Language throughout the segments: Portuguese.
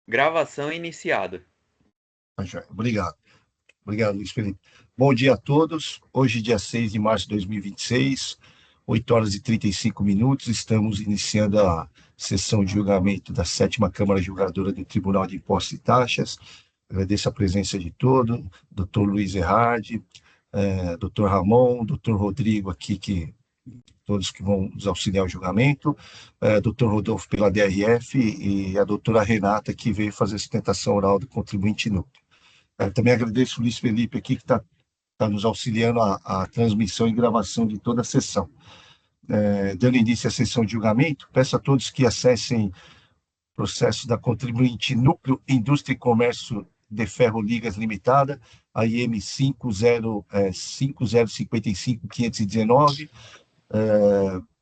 Gravação iniciada. Obrigado. Obrigado, Luiz Felipe. Bom dia a todos. Hoje, dia 6 de março de 2026, 8 horas e 35 minutos. Estamos iniciando a sessão de julgamento da 7ª Câmara Julgadora do Tribunal de Impostos e Taxas. Agradeço a presença de todos, doutor Luiz Erhard, doutor Ramon, doutor Rodrigo aqui, todos que vão nos auxiliar ao julgamento, doutor Rodolfo pela DRF e a doutora Renata, que veio fazer a sustentação oral do contribuinte núcleo. Também agradeço o Luiz Felipe aqui, que está nos auxiliando a transmissão e gravação de toda a sessão. Dando início à sessão de julgamento, peço a todos que acessem o processo da contribuinte Núcleo Indústria e Comércio de Ferro Ligas Limitada, a IM 5055519,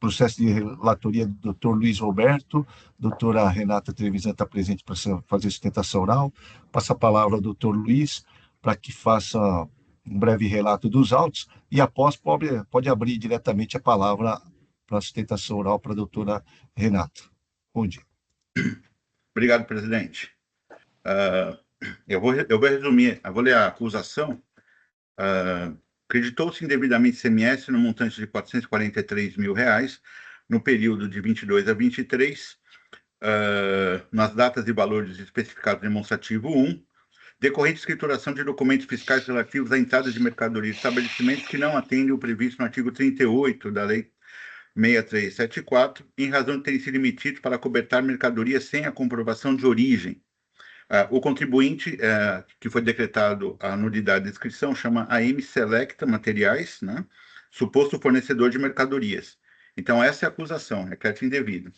processo de relatoria do Dr. Luiz Roberto, doutora Renata Trevisan está presente para fazer sustentação oral. Passo a palavra ao Dr. Luiz para que faça um breve relato dos autos e após pode abrir diretamente a palavra para a sustentação oral para a doutora Renata. Bom dia. Obrigado, presidente. Eu vou resumir, eu vou ler a acusação. Creditou-se indevidamente ICMS no montante de R$ 443 mil no período de 22 a 23, nas datas e valores especificados no demonstrativo 1, decorrente de escrituração de documentos fiscais relativos à entrada de mercadorias e estabelecimentos que não atendem o previsto no artigo 38 da Lei 6374, em razão de terem sido emitidos para cobertar mercadorias sem a comprovação de origem. O contribuinte, que foi decretado a nulidade de inscrição, chama AM Selecta Materiais, né? Suposto fornecedor de mercadorias. Então, essa é a acusação, é crédito indevido.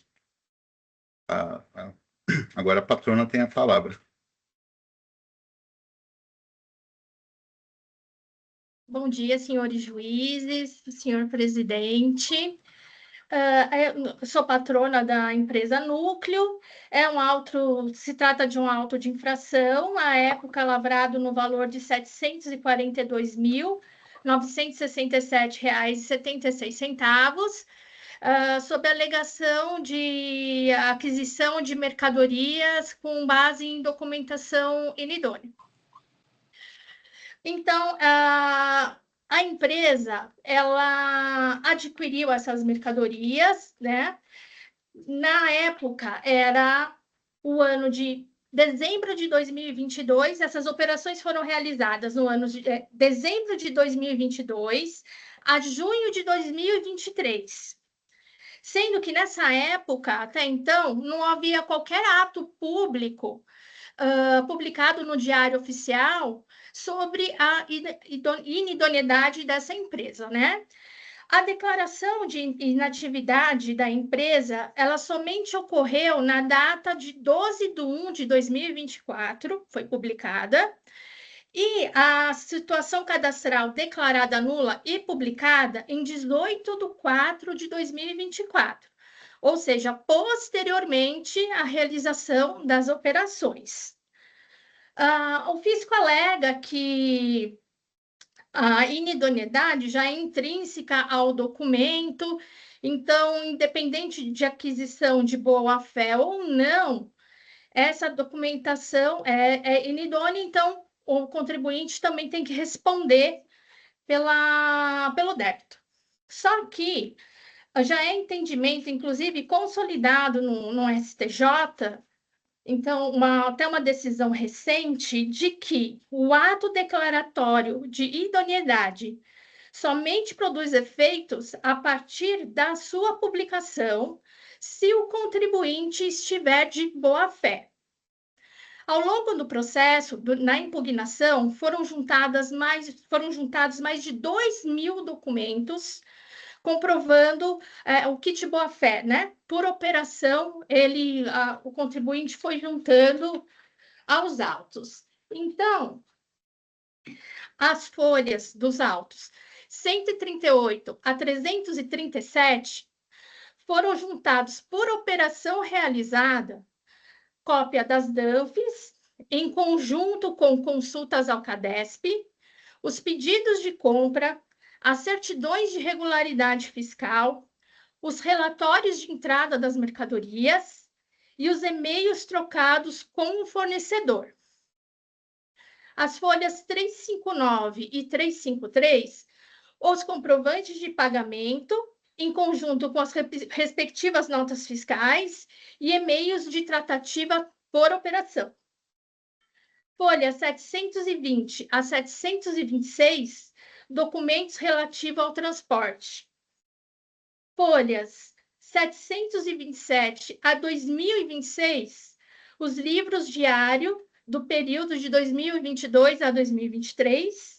Agora a patrona tem a palavra. Bom dia, senhores juízes, senhor presidente. Eu sou patrona da empresa Núcleo, se trata de um auto de infração, à época lavrado no valor de R$ 742.967,76, sob a alegação de aquisição de mercadorias com base em documentação inidônea. Então, a empresa, ela adquiriu essas mercadorias, né? Na época, era o ano de dezembro de 2022, essas operações foram realizadas no ano de dezembro de 2022 a junho de 2023. Sendo que nessa época, até então, não havia qualquer ato público publicado no Diário Oficial sobre a inidoneidade dessa empresa, né? A declaração de inatividade da empresa, ela somente ocorreu na data de 12/1 de 2024, foi publicada, e a situação cadastral declarada nula e publicada em 18/4 de 2024, ou seja, posteriormente à realização das operações. O fisco alega que a inidoneidade já é intrínseca ao documento, então, independente de aquisição de boa-fé ou não, essa documentação é inidônea, então o contribuinte também tem que responder pelo débito. Só que já é entendimento, inclusive, consolidado no STJ, então, até uma decisão recente de que o ato declaratório de idoneidade somente produz efeitos a partir da sua publicação, se o contribuinte estiver de boa-fé. Ao longo do processo, na impugnação, foram juntados mais de 2.000 documentos comprovando o kit boa-fé, né? Por operação, o contribuinte foi juntando aos autos. Então, as folhas dos autos 138 a 337 foram juntados por operação realizada, cópia das DANFs, em conjunto com consultas ao CADESP, os pedidos de compra, as certidões de regularidade fiscal, os relatórios de entrada das mercadorias e os e-mails trocados com o fornecedor. As folhas 359 e 353, os comprovantes de pagamento, em conjunto com as respectivas notas fiscais e e-mails de tratativa por operação. Folha 720 a 726, documentos relativos ao transporte. Folhas 727 a 2026, os livros diário do período de 2022 a 2023,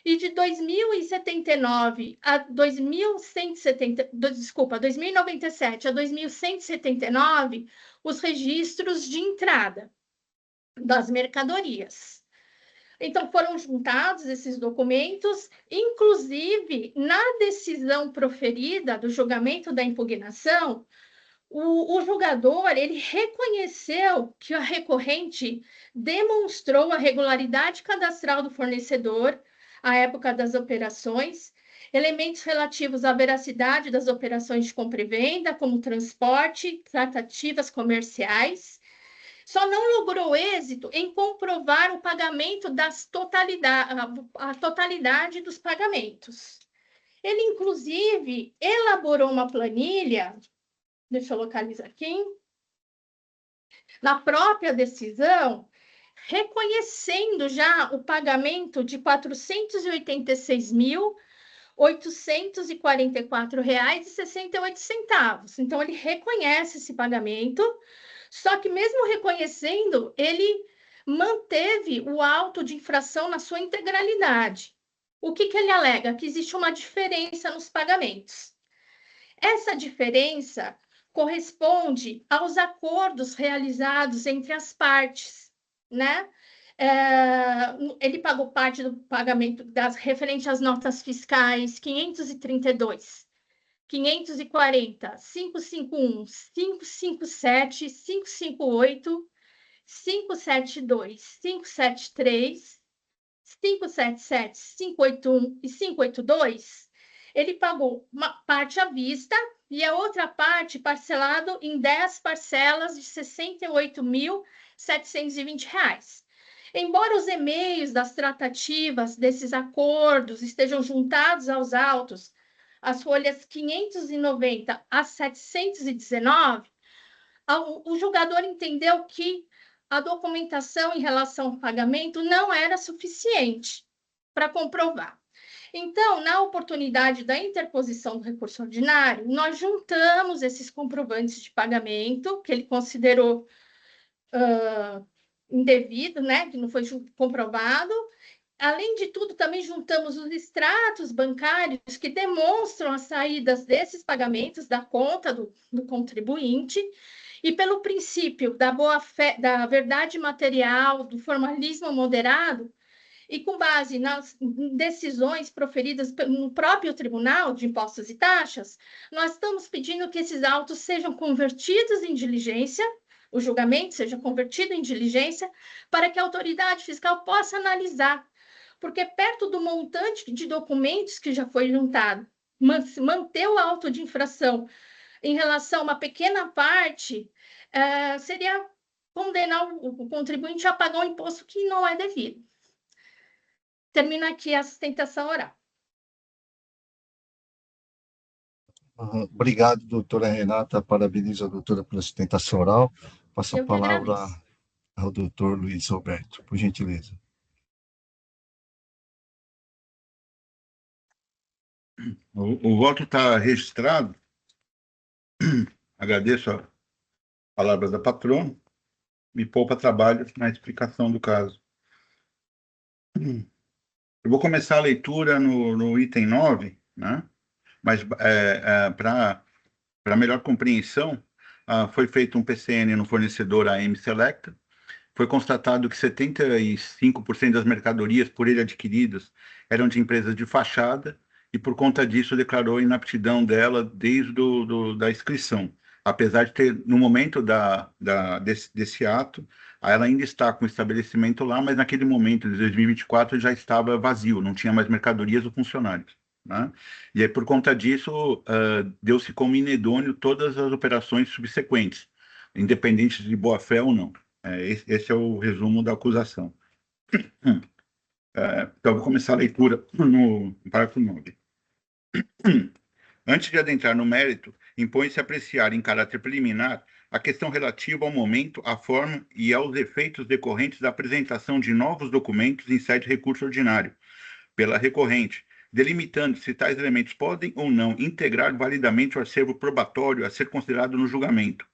e de 2097 a 2179, os registros de entrada das mercadorias. Então, foram juntados esses documentos, inclusive, na decisão proferida do julgamento da impugnação, o julgador, ele reconheceu que a recorrente demonstrou a regularidade cadastral do fornecedor à época das operações, elementos relativos à veracidade das operações de compra e venda, como transporte, tratativas comerciais, só não logrou êxito em comprovar o pagamento a totalidade dos pagamentos. Ele, inclusive, elaborou uma planilha, deixa eu localizar aqui, na própria decisão, reconhecendo já o pagamento de R$ 486.844,68. Então, ele reconhece esse pagamento, só que mesmo reconhecendo, ele manteve o auto de infração na sua integralidade. O que ele alega? Que existe uma diferença nos pagamentos. Essa diferença corresponde aos acordos realizados entre as partes, né? Ele pagou parte do pagamento referente às notas fiscais 532, 540, 551, 557, 558, 572, 573, 577, 581 e 582. Ele pagou uma parte à vista e a outra parte parcelado em 10 parcelas de R$ 68.720. Embora os e-mails das tratativas desses acordos estejam juntados aos autos, as folhas 590 a 719, o julgador entendeu que a documentação em relação ao pagamento não era suficiente para comprovar. Então, na oportunidade da interposição do recurso ordinário, nós juntamos esses comprovantes de pagamento, que ele considerou indevido, né, que não foi comprovado. Além de tudo, também juntamos os extratos bancários que demonstram as saídas desses pagamentos da conta do contribuinte, e pelo princípio da boa-fé, da verdade material, do formalismo moderado, e com base nas decisões proferidas no próprio Tribunal de Impostos e Taxas, nós estamos pedindo que esses autos sejam convertidos em diligência, o julgamento seja convertido em diligência, para que a autoridade fiscal possa analisar, porque perto do montante de documentos que já foi juntado, manter o auto de infração em relação a uma pequena parte, seria condenar o contribuinte a pagar um imposto que não é devido. Termina aqui a sustentação oral. Obrigado, doutora Renata. Parabenizo a doutora pela sustentação oral. Passo a palavra ao doutor Luiz Roberto, por gentileza. O voto está registrado. Agradeço a palavra da patrona. Me poupa trabalho na explicação do caso. Eu vou começar a leitura no item 9, né? Mas para melhor compreensão, foi feito um PCN no fornecedor AM Selecta. Foi constatado que 75% das mercadorias por ele adquiridas eram de empresas de fachada e, por conta disso, declarou a inaptidão dela desde da inscrição. Apesar de ter, no momento desse ato, ela ainda está com o estabelecimento lá, mas naquele momento, de 2024, já estava vazio, não tinha mais mercadorias ou funcionários, né? E aí, por conta disso, deu-se como inidôneo todas as operações subsequentes. independente de boa-fé ou não. Esse é o resumo da acusação. Então, vou começar a leitura no parágrafo 9. Antes de adentrar no mérito, impõe-se apreciar em caráter preliminar a questão relativa ao momento, à forma e aos efeitos decorrentes da apresentação de novos documentos em sede de recurso ordinário, pela recorrente, delimitando se tais elementos podem ou não integrar validamente o acervo probatório a ser considerado no julgamento.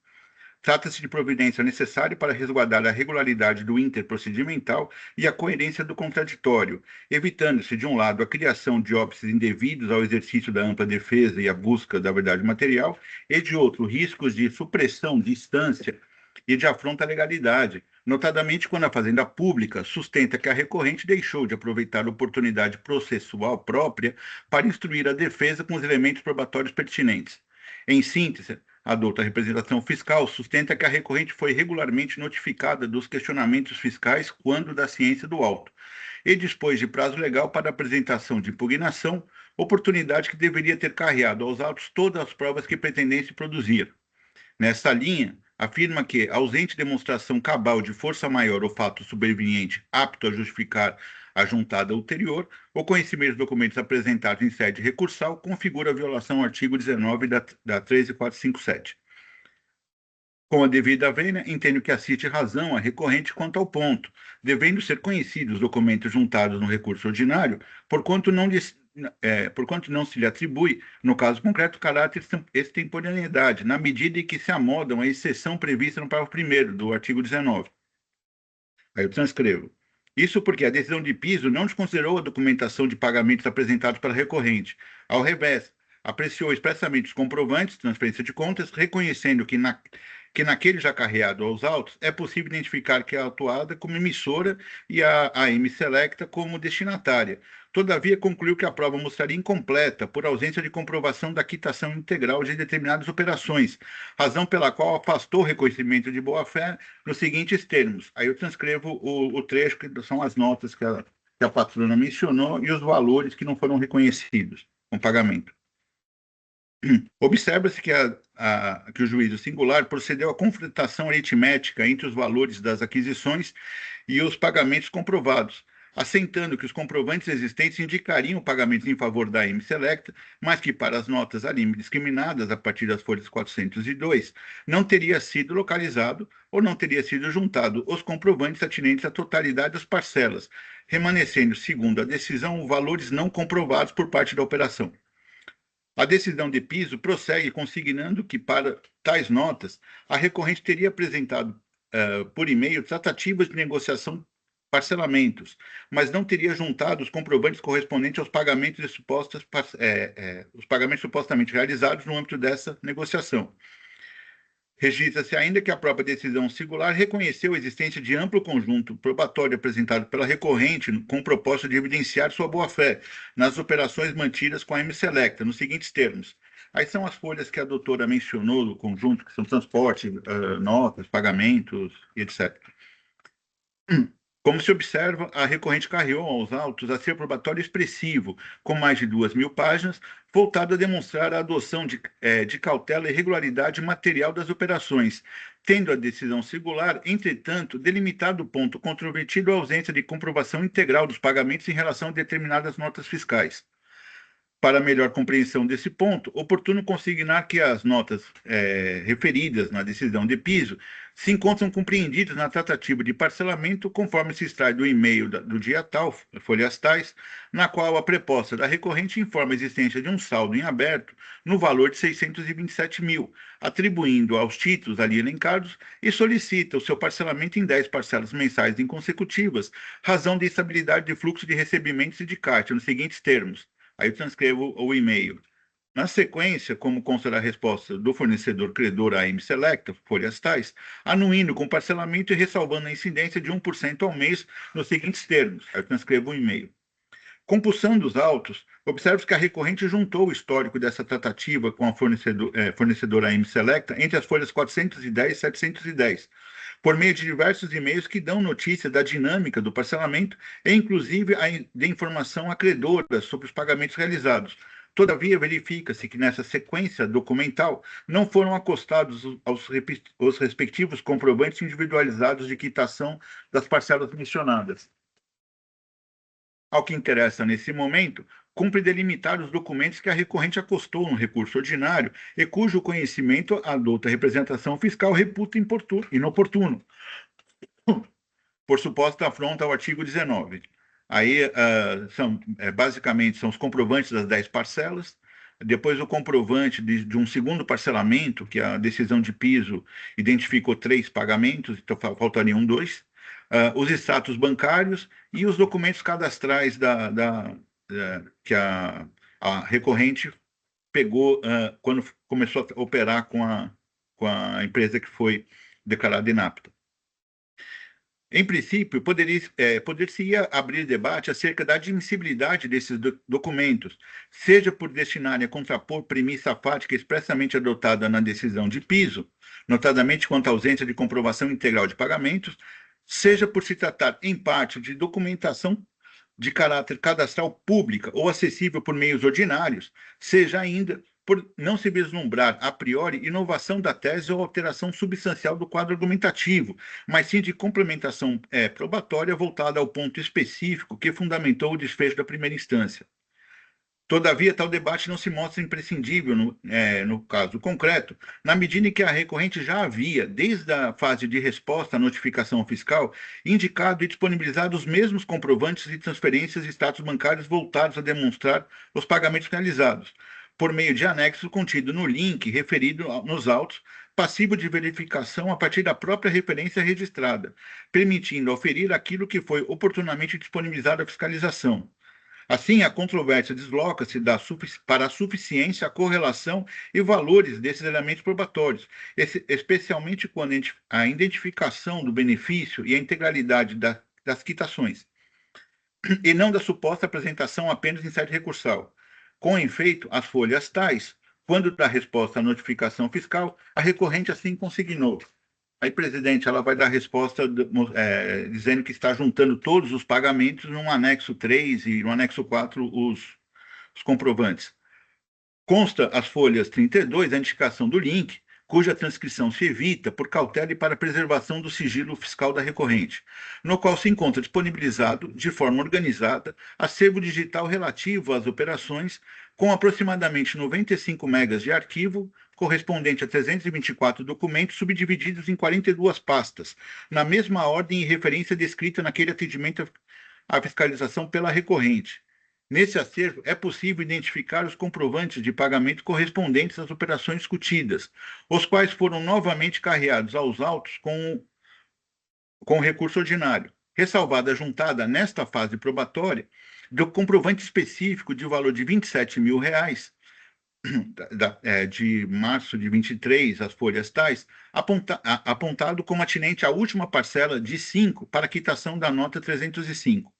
Trata-se de providência necessária para resguardar a regularidade do interprocedimental e a coerência do contraditório, evitando-se, de um lado, a criação de óbices indevidos ao exercício da ampla defesa e a busca da verdade material, e, de outro, riscos de supressão de instância e de afronta à legalidade, notadamente quando a Fazenda Pública sustenta que a recorrente deixou de aproveitar a oportunidade processual própria para instruir a defesa com os elementos probatórios pertinentes. Em síntese, a douta representação fiscal sustenta que a recorrente foi regularmente notificada dos questionamentos fiscais quando da ciência do auto, e dispôs de prazo legal para a apresentação de impugnação, oportunidade que deveria ter carreado aos autos todas as provas que pretendesse produzir. Nesta linha, afirma que, ausente demonstração cabal de força maior ou fato sobreveniente apto a justificar a juntada ulterior, o conhecimento dos documentos apresentados em sede recursal configura a violação ao artigo 19 da 13457. Com a devida vênia, entendo que assiste razão a recorrente quanto ao ponto, devendo ser conhecidos os documentos juntados no recurso ordinário, porquanto não se lhe atribui, no caso concreto, caráter extemporaneidade, na medida em que se amodam à exceção prevista no parágrafo 1º do artigo 19. Aí eu transcrevo. Isso porque a decisão de piso não desconsiderou a documentação de pagamentos apresentados pela recorrente. Ao revés, apreciou expressamente os comprovantes, transferência de contas, reconhecendo que naquele já carreado aos autos é possível identificar que é atuada como emissora e a AM Selecta como destinatária. Todavia, concluiu que a prova mostraria incompleta por ausência de comprovação da quitação integral de determinadas operações, razão pela qual afastou o reconhecimento de boa-fé nos seguintes termos. Aí eu transcrevo o trecho, que são as notas que a patrona mencionou e os valores que não foram reconhecidos com pagamento. Observa-se que o juízo singular procedeu à confrontação aritmética entre os valores das aquisições e os pagamentos comprovados, assentando que os comprovantes existentes indicariam pagamentos em favor da AM Selecta, mas que para as notas ali discriminadas a partir das folhas 402, não teria sido localizado ou não teria sido juntado os comprovantes atinentes à totalidade das parcelas, remanescendo, segundo a decisão, valores não comprovados por parte da operação. A decisão de piso prossegue consignando que, para tais notas, a recorrente teria apresentado por e-mail tratativas de negociação parcelamentos, mas não teria juntado os comprovantes correspondentes aos pagamentos os pagamentos supostamente realizados no âmbito dessa negociação. Registra-se ainda que a própria decisão singular reconheceu a existência de amplo conjunto probatório apresentado pela recorrente com o propósito de evidenciar sua boa-fé nas operações mantidas com a AM Selecta, nos seguintes termos. Aí são as folhas que a doutora mencionou do conjunto, que são transporte, notas, pagamentos e etc. Como se observa, a recorrente carreou aos autos acervo probatório expressivo, com mais de 2.000 páginas, voltado a demonstrar a adoção de cautela e regularidade material das operações, tendo a decisão singular, entretanto, delimitado o ponto controvertido a ausência de comprovação integral dos pagamentos em relação a determinadas notas fiscais. Para melhor compreensão desse ponto, oportuno consignar que as notas referidas na decisão de piso se encontram compreendidas na tratativa de parcelamento, conforme se extrai do e-mail do dia tal, folhas tais, na qual a preposta da recorrente informa a existência de um saldo em aberto no valor de 627 mil, atribuindo aos títulos ali elencados e solicita o seu parcelamento em 10 parcelas mensais inconsecutivas, razão de instabilidade de fluxo de recebimentos e de caixa, nos seguintes termos. Aí eu transcrevo o e-mail. Na sequência, como consta da resposta do fornecedor credor à AM Selecta, folhas tais, anuindo com parcelamento e ressalvando a incidência de 1% ao mês nos seguintes termos. Aí eu transcrevo o e-mail. Compulsando os autos, observa-se que a recorrente juntou o histórico dessa tratativa com a fornecedora AM Selecta entre as folhas 410 e 710, por meio de diversos e-mails que dão notícia da dinâmica do parcelamento e, inclusive, de informação à credora sobre os pagamentos realizados, Todavia, verifica-se que nessa sequência documental não foram acostados os respectivos comprovantes individualizados de quitação das parcelas mencionadas. Ao que interessa nesse momento, cumpre delimitar os documentos que a recorrente acostou no recurso ordinário e cujo conhecimento a douta representação fiscal reputa inoportuno, por suposta afronta ao artigo 19. Aí, basicamente, são os comprovantes das 10 parcelas, depois o comprovante de um segundo parcelamento, que a decisão de piso identificou 3 pagamentos, então faltariam 2, os extratos bancários e os documentos cadastrais que a recorrente pegou quando começou a operar com a empresa que foi declarada inapta. Em princípio, poder-se-ia abrir debate acerca da admissibilidade desses documentos, seja por destinarem a contrapor premissa fática expressamente adotada na decisão de piso, notadamente quanto à ausência de comprovação integral de pagamentos, seja por se tratar, em parte, de documentação de caráter cadastral pública ou acessível por meios ordinários, seja ainda por não se vislumbrar a priori inovação da tese ou alteração substancial do quadro argumentativo, mas sim de complementação probatória voltada ao ponto específico que fundamentou o desfecho da primeira instância. Todavia, tal debate não se mostra imprescindível no caso concreto, na medida em que a recorrente já havia, desde a fase de resposta à notificação fiscal, indicado e disponibilizado os mesmos comprovantes de transferências e status bancários voltados a demonstrar os pagamentos realizados, por meio de anexo contido no link referido nos autos, passivo de verificação a partir da própria referência registrada, permitindo oferir aquilo que foi oportunamente disponibilizado à fiscalização. Assim, a controvérsia desloca-se para a suficiência, a correlação e valores desses elementos probatórios, especialmente quando a identificação do benefício e a integralidade das quitações, e não da suposta apresentação apenas em sede recursal. Com efeito, as folhas tais, quando da resposta à notificação fiscal, a recorrente assim consignou. Aí, presidente, ela vai dar resposta dizendo que está juntando todos os pagamentos num anexo 3 e no anexo 4 os comprovantes. Consta as folhas 32, a indicação do link, cuja transcrição se evita por cautela e para preservação do sigilo fiscal da recorrente, no qual se encontra disponibilizado, de forma organizada, acervo digital relativo às operações, com aproximadamente 95 megas de arquivo, correspondente a 324 documentos subdivididos em 42 pastas, na mesma ordem e referência descrita naquele atendimento à fiscalização pela recorrente. Nesse acervo, é possível identificar os comprovantes de pagamento correspondentes às operações discutidas, os quais foram novamente carreados aos autos com o recurso ordinário, ressalvada a juntada nesta fase probatória do comprovante específico de valor de R$ 27.000, de março de 23, as folhas tais, apontado como atinente à última parcela de 5 para a quitação da nota 305.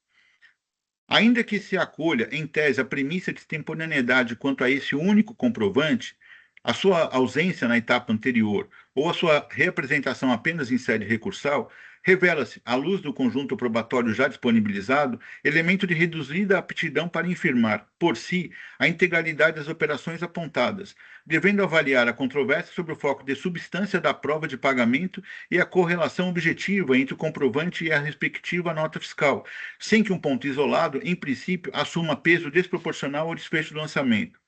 Ainda que se acolha, em tese, a premissa de extemporaneidade quanto a esse único comprovante, a sua ausência na etapa anterior ou a sua reapresentação apenas em sede recursal, revela-se, à luz do conjunto probatório já disponibilizado, elemento de reduzida aptidão para infirmar, por si, a integralidade das operações apontadas, devendo avaliar a controvérsia sobre o foco de substância da prova de pagamento e a correlação objetiva entre o comprovante e a respectiva nota fiscal, sem que um ponto isolado, em princípio, assuma peso desproporcional ao desfecho do lançamento.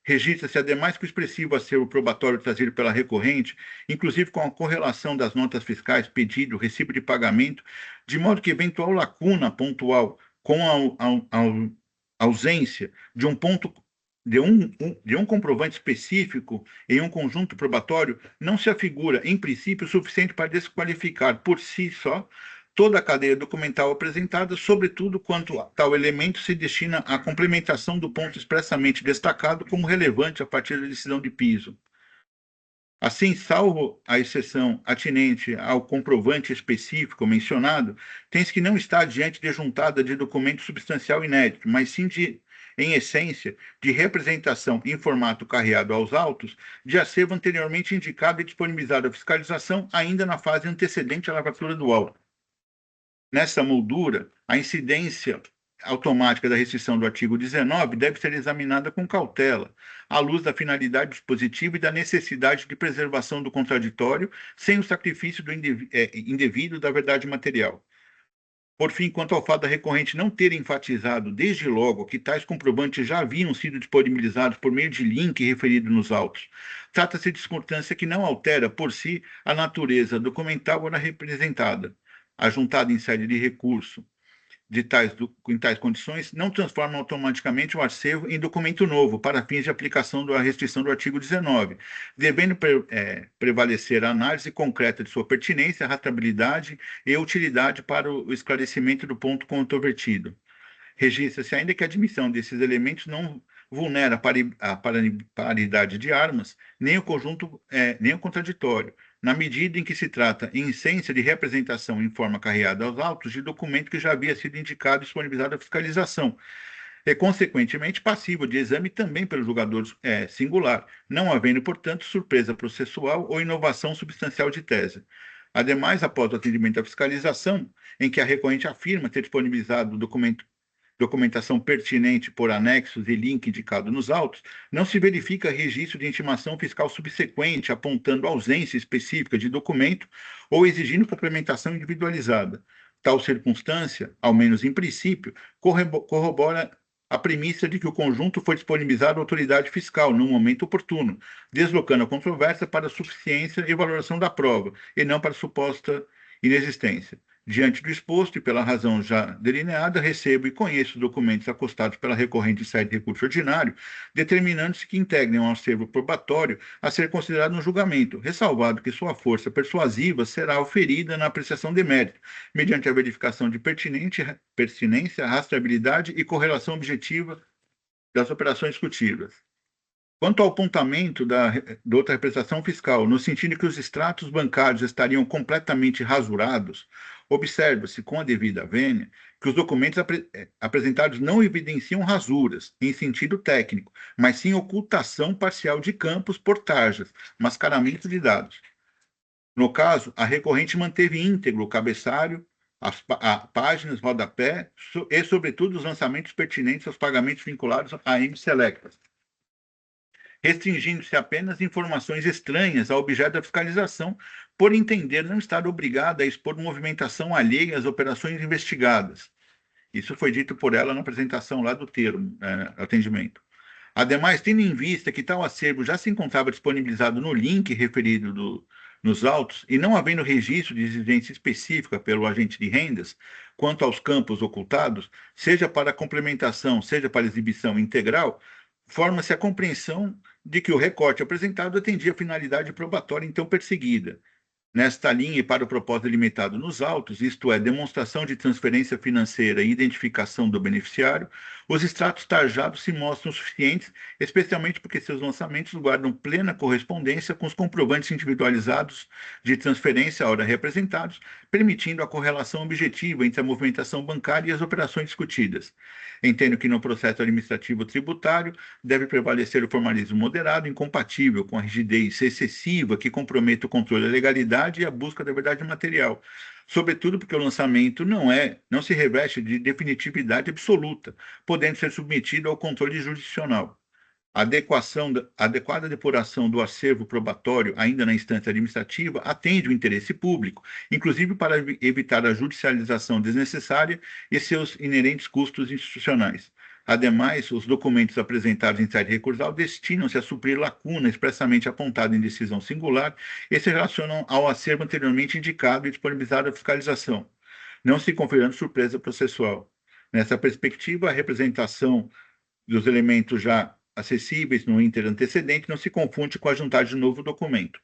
Registra-se, ademais, que o expressivo acervo probatório trazido pela recorrente, inclusive com a correlação das notas fiscais, pedido, recibo de pagamento, de modo que eventual lacuna pontual com a ausência de um ponto de um comprovante específico em um conjunto probatório não se afigura, em princípio, suficiente para desqualificar por si só toda a cadeia documental apresentada, sobretudo quanto tal elemento se destina à complementação do ponto expressamente destacado como relevante a partir da decisão de piso. Assim, salvo a exceção atinente ao comprovante específico mencionado, tem-se que não estar diante de juntada de documento substancial inédito, mas sim em essência, de representação em formato carreado aos autos de acervo anteriormente indicado e disponibilizado à fiscalização ainda na fase antecedente à lavatura do auto. Nessa moldura, a incidência automática da restrição do artigo 19 deve ser examinada com cautela, à luz da finalidade do dispositivo e da necessidade de preservação do contraditório, sem o sacrifício do indevido da verdade material. Por fim, quanto ao fato da recorrente não ter enfatizado desde logo que tais comprovantes já haviam sido disponibilizados por meio de link referido nos autos, trata-se de circunstância que não altera, por si, a natureza documental ora representada, ajuntada em sede de recurso em tais condições, não transforma automaticamente o acervo em documento novo para fins de aplicação da restrição do artigo 19, devendo prevalecer a análise concreta de sua pertinência, rastreabilidade e utilidade para o esclarecimento do ponto controvertido. Registra-se ainda que a admissão desses elementos não vulnera a paridade de armas, nem o conjunto, nem o contraditório, na medida em que se trata, em essência, de representação em forma carreada aos autos de documento que já havia sido indicado e disponibilizado à fiscalização, e, consequentemente, passível de exame também pelo julgador singular, não havendo, portanto, surpresa processual ou inovação substancial de tese. Ademais, após o atendimento à fiscalização, em que a recorrente afirma ter disponibilizado o documentação pertinente por anexos e link indicado nos autos, não se verifica registro de intimação fiscal subsequente apontando ausência específica de documento ou exigindo complementação individualizada. Tal circunstância, ao menos em princípio, corrobora a premissa de que o conjunto foi disponibilizado à autoridade fiscal no momento oportuno, deslocando a controvérsia para a suficiência e valoração da prova, e não para a suposta inexistência. Diante do exposto e pela razão já delineada, recebo e conheço os documentos acostados pela recorrente em sede de recurso ordinário, determinando-se que integrem um acervo probatório a ser considerado no julgamento, ressalvado que sua força persuasiva será oferida na apreciação de mérito, mediante a verificação de pertinência, rastreabilidade e correlação objetiva das operações discutidas. Quanto ao apontamento da outra representação fiscal, no sentido que os extratos bancários estariam completamente rasurados, observa-se com a devida vênia que os documentos apresentados não evidenciam rasuras, em sentido técnico, mas sim ocultação parcial de campos por tarjas, mascaramento de dados. No caso, a recorrente manteve íntegro o cabeçalho, as páginas, rodapé e, sobretudo, os lançamentos pertinentes aos pagamentos vinculados à M-Selectas, restringindo-se apenas informações estranhas ao objeto da fiscalização, por entender não estar obrigada a expor movimentação alheia às operações investigadas. Isso foi dito por ela na apresentação lá do termo, atendimento. Ademais, tendo em vista que tal acervo já se encontrava disponibilizado no link referido nos autos e não havendo registro de exigência específica pelo agente de rendas quanto aos campos ocultados, seja para complementação, seja para exibição integral, forma-se a compreensão de que o recorte apresentado atendia a finalidade probatória então perseguida. Nesta linha e para o propósito limitado nos autos, isto é, demonstração de transferência financeira e identificação do beneficiário, os extratos tarjados se mostram suficientes, especialmente porque seus lançamentos guardam plena correspondência com os comprovantes individualizados de transferência à hora representados, permitindo a correlação objetiva entre a movimentação bancária e as operações discutidas. Entendo que no processo administrativo tributário deve prevalecer o formalismo moderado, incompatível com a rigidez excessiva que compromete o controle da legalidade e a busca da verdade material, sobretudo porque o lançamento não se reveste de definitividade absoluta, podendo ser submetido ao controle jurisdicional. A adequada depuração do acervo probatório, ainda na instância administrativa, atende o interesse público, inclusive para evitar a judicialização desnecessária e seus inerentes custos institucionais. Ademais, os documentos apresentados em sede recursal destinam-se a suprir lacuna expressamente apontada em decisão singular e se relacionam ao acervo anteriormente indicado e disponibilizado à fiscalização, não se conferindo surpresa processual. Nessa perspectiva, a representação dos elementos já acessíveis no ínter antecedente não se confunde com a juntagem de novo documento.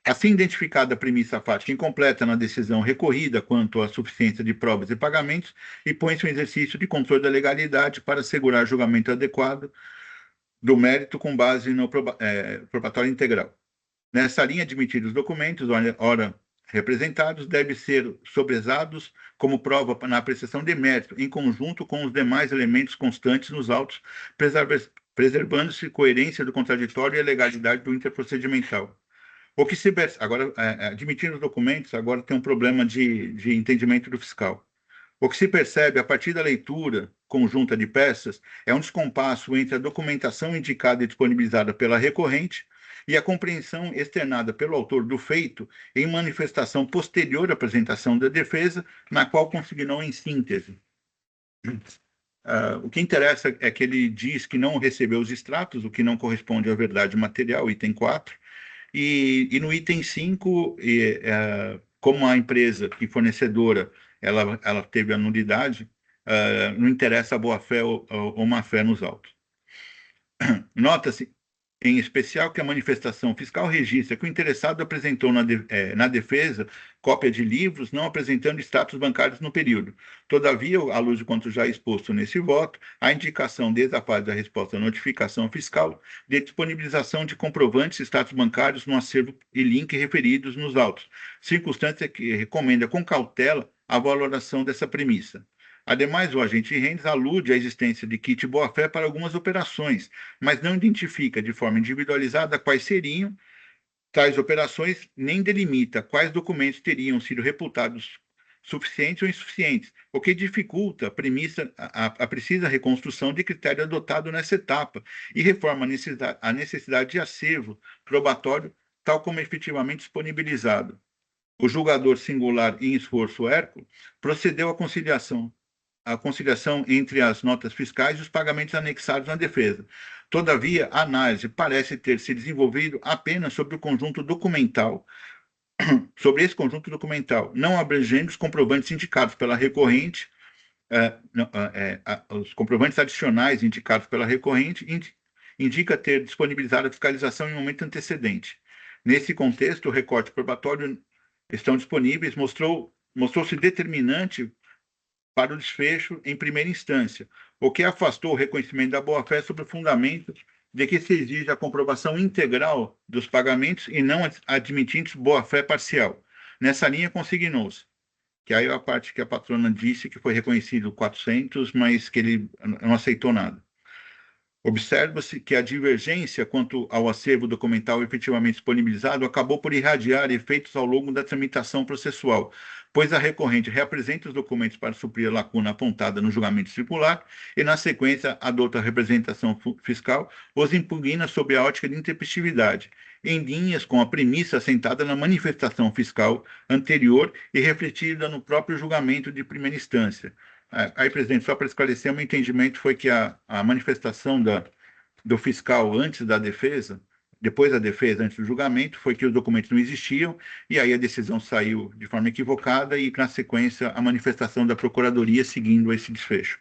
Assim identificada a premissa fática incompleta na decisão recorrida quanto à suficiência de provas e pagamentos, e põe-se um exercício de controle da legalidade para assegurar julgamento adequado do mérito com base no probatório integral. Nessa linha, admitidos os documentos, ora representados, devem ser sobresados como prova na apreciação de mérito, em conjunto com os demais elementos constantes nos autos, preservando-se coerência do contraditório e a legalidade do interprocedimental. O que agora, admitindo os documentos, agora tem um problema de entendimento do fiscal. O que se percebe a partir da leitura conjunta de peças é um descompasso entre a documentação indicada e disponibilizada pela recorrente e a compreensão externada pelo autor do feito em manifestação posterior à apresentação da defesa, na qual consignou em síntese. O que interessa é que ele diz que não recebeu os extratos, o que não corresponde à verdade material, item 4, e no item 5, como a empresa e fornecedora ela teve a nulidade, não interessa a boa-fé ou má-fé nos autos. Nota-se, em especial, que a manifestação fiscal registra que o interessado apresentou na defesa cópia de livros, não apresentando status bancários no período. Todavia, à luz de quanto já exposto nesse voto, a indicação desde a fase da resposta à notificação fiscal de disponibilização de comprovantes e status bancários no acervo e link referidos nos autos, circunstância que recomenda com cautela a valoração dessa premissa. Ademais, o agente Rendes alude à existência de kit boa-fé para algumas operações, mas não identifica de forma individualizada quais seriam tais operações, nem delimita quais documentos teriam sido reputados suficientes ou insuficientes, o que dificulta a precisa reconstrução de critério adotado nessa etapa e reforma a necessidade de acervo probatório, tal como efetivamente disponibilizado. O julgador singular em esforço Hércules procedeu à conciliação entre as notas fiscais e os pagamentos anexados na defesa. Todavia, a análise parece ter se desenvolvido apenas sobre esse conjunto documental, não abrangendo os comprovantes indicados pela recorrente, os comprovantes adicionais indicados pela recorrente, indica ter disponibilizado a fiscalização em momento antecedente. Nesse contexto, o recorte probatório estão disponíveis, mostrou-se determinante para o desfecho em primeira instância, o que afastou o reconhecimento da boa-fé sobre o fundamento de que se exige a comprovação integral dos pagamentos e não admitindo boa-fé parcial. Nessa linha, consignou-se, que aí é a parte que a patrona disse que foi reconhecido 400, mas que ele não aceitou nada. Observa-se que a divergência quanto ao acervo documental efetivamente disponibilizado acabou por irradiar efeitos ao longo da tramitação processual, pois a recorrente reapresenta os documentos para suprir a lacuna apontada no julgamento circular e, na sequência, adota a representação fiscal, os impugna sob a ótica de intempestividade, em linhas com a premissa assentada na manifestação fiscal anterior e refletida no próprio julgamento de primeira instância. Aí, presidente, só para esclarecer, o meu entendimento foi que a manifestação do fiscal antes da defesa, depois da defesa, antes do julgamento, foi que os documentos não existiam, e aí a decisão saiu de forma equivocada e, na sequência, a manifestação da Procuradoria seguindo esse desfecho.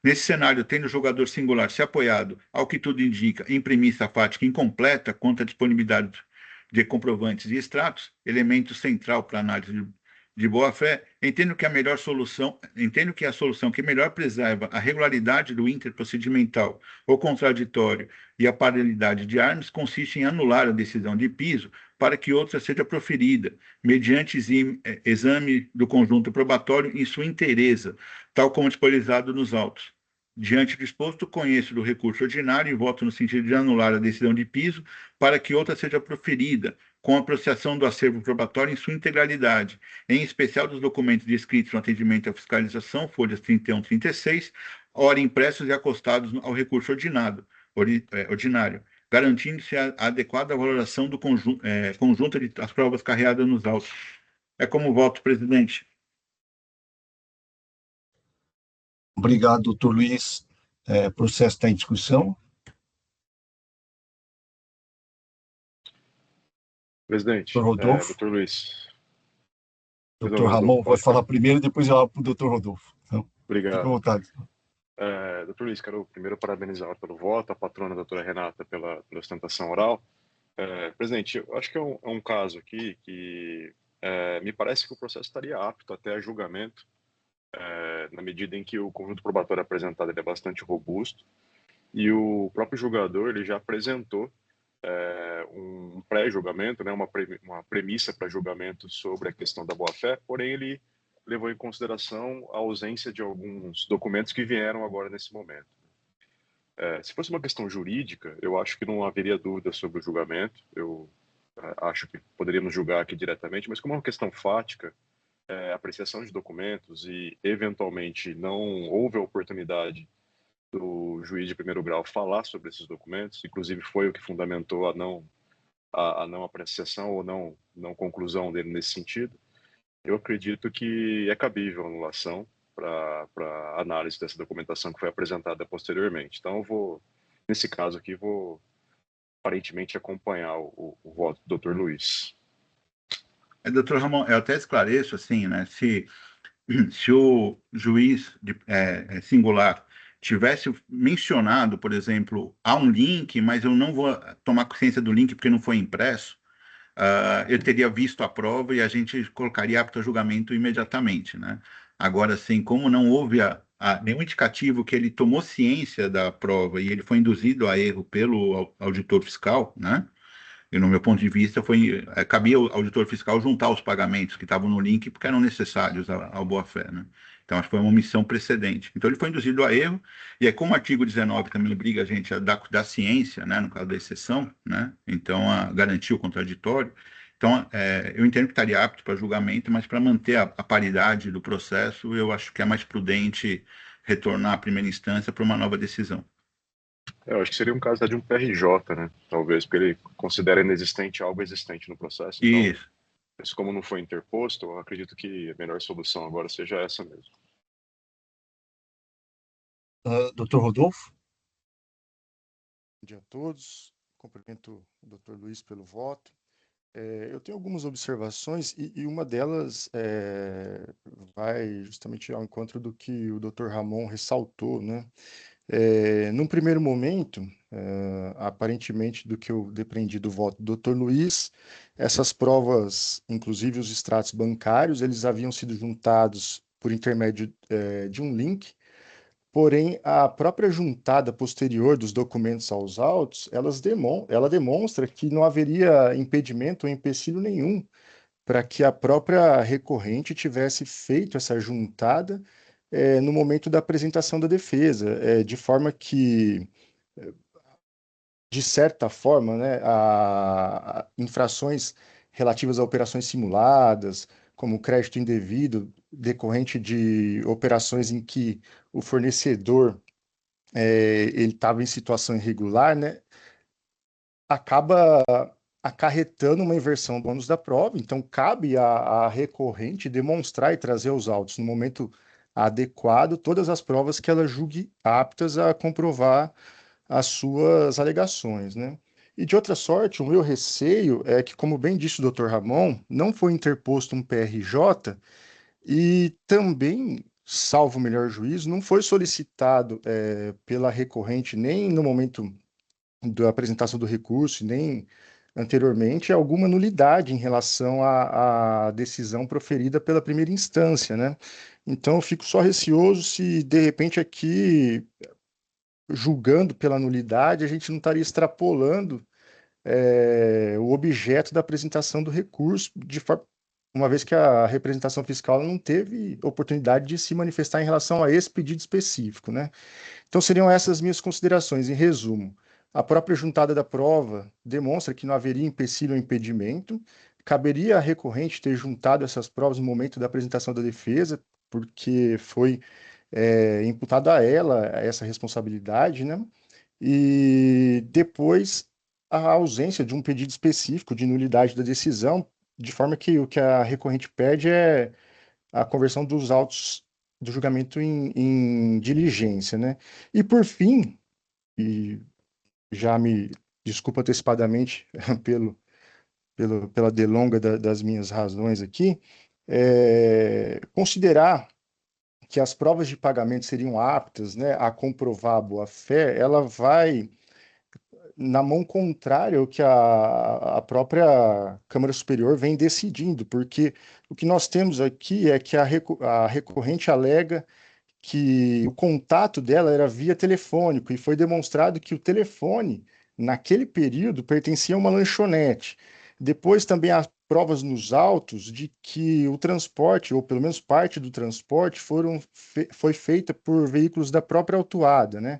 Nesse cenário, tendo o julgador singular se apoiado, ao que tudo indica, em premissa fática incompleta quanto à disponibilidade de comprovantes e extratos, elemento central para a análise de boa-fé, entendo que a solução que melhor preserva a regularidade do interprocedimental, o contraditório e a paralelidade de armas consiste em anular a decisão de piso para que outra seja proferida, mediante exame do conjunto probatório em sua inteireza, tal como disponibilizado nos autos. Diante do exposto, conheço do recurso ordinário e voto no sentido de anular a decisão de piso para que outra seja proferida, com a apreciação do acervo probatório em sua integralidade, em especial dos documentos descritos no atendimento à fiscalização, folhas 31 e 36, ora impressos e acostados ao recurso ordinário, garantindo-se a adequada valoração do conjunto das provas carreadas nos autos. É como voto, presidente. Obrigado, doutor Luiz. O processo está em discussão. Presidente, Doutor Rodolfo. doutor Luiz. Doutor Ramon vai falar primeiro, depois eu abro para o doutor Rodolfo. Então, obrigado. Fique à vontade. Doutor Luiz, quero primeiro parabenizá-lo pelo voto, a patrona, a doutora Renata, pela sustentação oral. Presidente, eu acho que é um caso aqui que me parece que o processo estaria apto até a julgamento, na medida em que o conjunto probatório apresentado ele é bastante robusto e o próprio julgador ele já apresentou um pré-julgamento, né, uma premissa para julgamento sobre a questão da boa-fé, porém ele levou em consideração a ausência de alguns documentos que vieram agora nesse momento. Se fosse uma questão jurídica, eu acho que não haveria dúvida sobre o julgamento, eu acho que poderíamos julgar aqui diretamente, mas como é uma questão fática, apreciação de documentos e, eventualmente, não houve a oportunidade do juiz de primeiro grau falar sobre esses documentos, inclusive foi o que fundamentou a não apreciação ou não conclusão dele nesse sentido, eu acredito que é cabível anulação para análise dessa documentação que foi apresentada posteriormente. Então, nesse caso aqui, vou aparentemente acompanhar o voto do Dr. Luiz. Doutor Ramon, eu até esclareço, assim, né, se o juiz singular tivesse mencionado, por exemplo, há um link, mas eu não vou tomar consciência do link porque não foi impresso, eu teria visto a prova e a gente colocaria apto a julgamento imediatamente, né? Agora, assim, como não houve nenhum indicativo que ele tomou ciência da prova e ele foi induzido a erro pelo auditor fiscal, né? E, no meu ponto de vista, cabia ao auditor fiscal juntar os pagamentos que estavam no link porque eram necessários ao boa-fé, né? Então, acho que foi uma omissão precedente. Então, ele foi induzido a erro, e é como o artigo 19 também obriga a gente a dar ciência, né, no caso da exceção, né? Então, a garantir o contraditório. Então, eu entendo que estaria apto para julgamento, mas para manter a paridade do processo, eu acho que é mais prudente retornar à primeira instância para uma nova decisão. Eu acho que seria um caso de um PRJ, né? Talvez, porque ele considera inexistente algo existente no processo. Então, isso como não foi interposto, eu acredito que a melhor solução agora seja essa mesmo. Dr. Rodolfo? Bom dia a todos. Cumprimento o Dr. Luiz pelo voto. Eu tenho algumas observações e uma delas vai justamente ao encontro do que o Dr. Ramon ressaltou, né? Num primeiro momento, aparentemente do que eu depreendi do voto do Dr. Luiz, essas provas, inclusive os extratos bancários, eles haviam sido juntados por intermédio de um link, porém a própria juntada posterior dos documentos aos autos, ela demonstra que não haveria impedimento ou empecilho nenhum para que a própria recorrente tivesse feito essa juntada no momento da apresentação da defesa, de forma que, de certa forma, né, a infrações relativas a operações simuladas, como crédito indevido, decorrente de operações em que o fornecedor ele estava em situação irregular, né, acaba acarretando uma inversão do ônus da prova. Então, cabe à recorrente demonstrar e trazer aos autos, no momento adequado, todas as provas que ela julgue aptas a comprovar as suas alegações, né? E, de outra sorte, o meu receio é que, como bem disse o Dr. Ramon, não foi interposto um PRJ e também, salvo o melhor juízo, não foi solicitado pela recorrente nem no momento da apresentação do recurso, nem anteriormente, alguma nulidade em relação à decisão proferida pela primeira instância, né? Então, eu fico só receoso se, de repente, aqui, julgando pela nulidade, a gente não estaria extrapolando o objeto da apresentação do recurso, uma vez que a representação fiscal não teve oportunidade de se manifestar em relação a esse pedido específico, né? Então, seriam essas minhas considerações. Em resumo, a própria juntada da prova demonstra que não haveria empecilho ou impedimento, caberia à recorrente ter juntado essas provas no momento da apresentação da defesa, porque foi imputada a ela essa responsabilidade, né? E depois a ausência de um pedido específico de nulidade da decisão, de forma que o que a recorrente pede é a conversão dos autos do julgamento em diligência, né? E por fim, e já me desculpo antecipadamente pela delonga das minhas razões aqui, considerar que as provas de pagamento seriam aptas, né, a comprovar a boa-fé, ela vai na mão contrária ao que a própria Câmara Superior vem decidindo, porque o que nós temos aqui é que a recorrente alega que o contato dela era via telefônico, e foi demonstrado que o telefone, naquele período, pertencia a uma lanchonete. Depois também há provas nos autos de que o transporte, ou pelo menos parte do transporte, foi feita por veículos da própria autuada, né?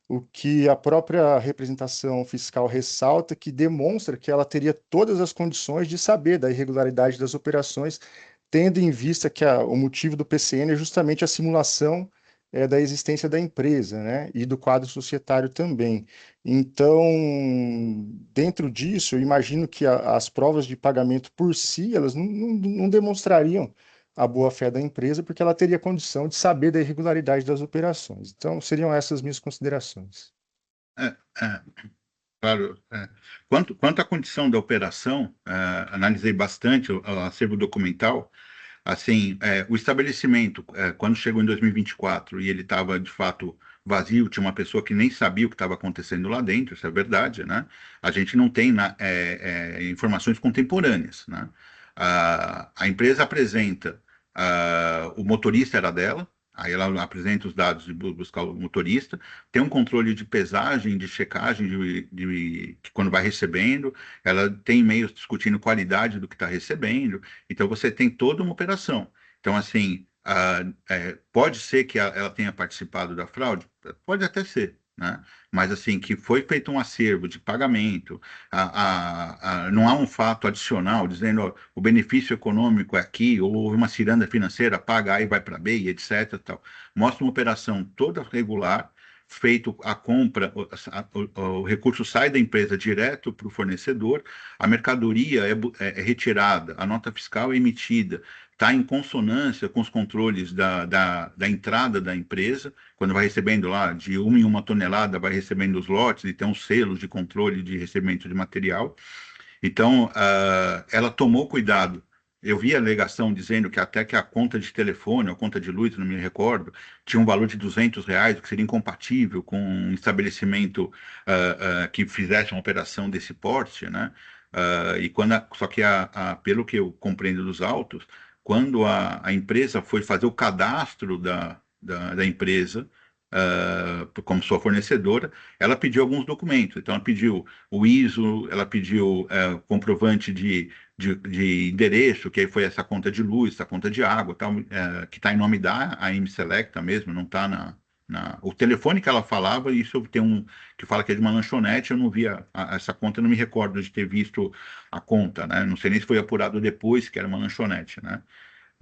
O que a própria representação fiscal ressalta, que demonstra que ela teria todas as condições de saber da irregularidade das operações tendo em vista que o motivo do PCN é justamente a simulação da existência da empresa, né, e do quadro societário também. Então, dentro disso, eu imagino que as provas de pagamento por si, elas não demonstrariam a boa-fé da empresa, porque ela teria condição de saber da irregularidade das operações. Então, seriam essas minhas considerações. Claro. Quanto à condição da operação, analisei bastante o acervo documental. Assim, o estabelecimento, quando chegou em 2024 e ele estava, de fato, vazio, tinha uma pessoa que nem sabia o que estava acontecendo lá dentro, isso é verdade, né? A gente não tem informações contemporâneas, né? A empresa apresenta, o motorista era dela, aí ela apresenta os dados de buscar o motorista, tem um controle de pesagem, de checagem, que quando vai recebendo, ela tem e-mails discutindo qualidade do que está recebendo, então você tem toda uma operação. Então, assim, pode ser que ela tenha participado da fraude? Pode até ser, né? Mas, assim, que foi feito um acervo de pagamento, não há um fato adicional dizendo ó, o benefício econômico é aqui, ou houve uma ciranda financeira, paga A e vai para B, e etc. Tal. Mostra uma operação toda regular, feito a compra, o recurso sai da empresa direto para o fornecedor, a mercadoria é retirada, a nota fiscal é emitida, está em consonância com os controles da entrada da empresa, quando vai recebendo lá de 1 em 1 tonelada, vai recebendo os lotes e tem uns selos de controle de recebimento de material. Então, ela tomou cuidado. Eu vi a alegação dizendo que até que a conta de telefone, ou conta de luz, não me recordo, tinha um valor de R$ 200, o que seria incompatível com um estabelecimento que fizesse uma operação desse porte, né? Só que, pelo que eu compreendo dos autos, quando a empresa foi fazer o cadastro da empresa, como sua fornecedora, ela pediu alguns documentos. Então, ela pediu o ISO, ela pediu comprovante de endereço, que aí foi essa conta de luz, essa conta de água, tal, que está em nome da AM Selecta mesmo, não está o telefone que ela falava, isso tem um que fala que é de uma lanchonete, eu não vi essa conta, eu não me recordo de ter visto a conta, né? Não sei nem se foi apurado depois que era uma lanchonete, né?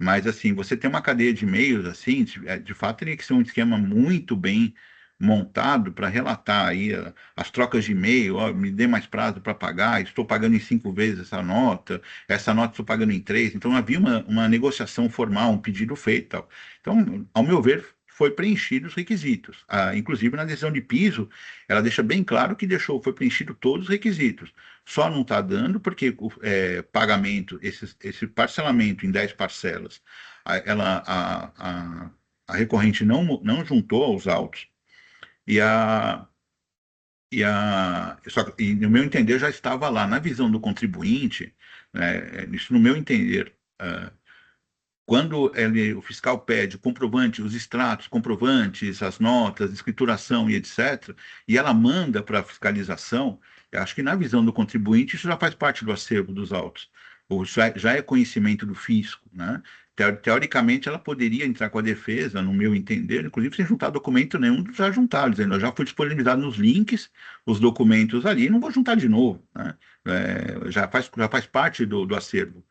Mas, assim, você tem uma cadeia de e-mails, assim, de fato, teria que ser um esquema muito bem montado para relatar aí as trocas de e-mail, ó, me dê mais prazo para pagar, estou pagando em 5 vezes essa nota estou pagando em 3. Então, havia uma negociação formal, um pedido feito e tal. Então, ao meu ver, foi preenchido os requisitos. Inclusive, na decisão de piso, ela deixa bem claro que foi preenchido todos os requisitos. Só não está dando porque o pagamento, esse parcelamento em 10 parcelas, a recorrente não juntou aos autos e no meu entender já estava lá na visão do contribuinte, né, isso no meu entender, quando o fiscal pede comprovante, os extratos, comprovantes, as notas, escrituração e etc., e ela manda para a fiscalização, eu acho que na visão do contribuinte isso já faz parte do acervo dos autos, ou já é conhecimento do fisco, né? Teoricamente, ela poderia entrar com a defesa, no meu entender, inclusive sem juntar documento nenhum, já juntar, dizendo, eu já foi disponibilizado nos links os documentos ali, não vou juntar de novo, né? Já faz parte do acervo.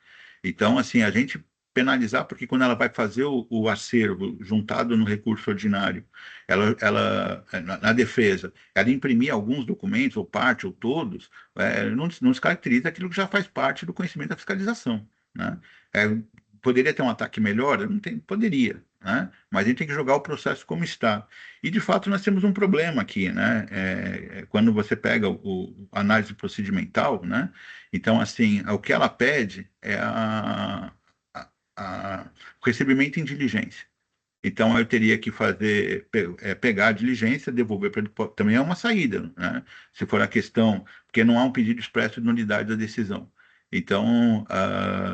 Então, assim, a gente penalizar, porque quando ela vai fazer o acervo juntado no recurso ordinário, na defesa, ela imprimir alguns documentos, ou parte, ou todos, não descaracteriza aquilo que já faz parte do conhecimento da fiscalização, né? Poderia ter um ataque melhor? Não tem, poderia, né? Mas a gente tem que jogar o processo como está. E, de fato, nós temos um problema aqui, né? Quando você pega a análise procedimental, né? Então, assim, o que ela pede é o recebimento em diligência. Então, eu teria que pegar a diligência, devolver para ele. Também é uma saída, né? Se for a questão, porque não há um pedido expresso de nulidade da decisão. Então,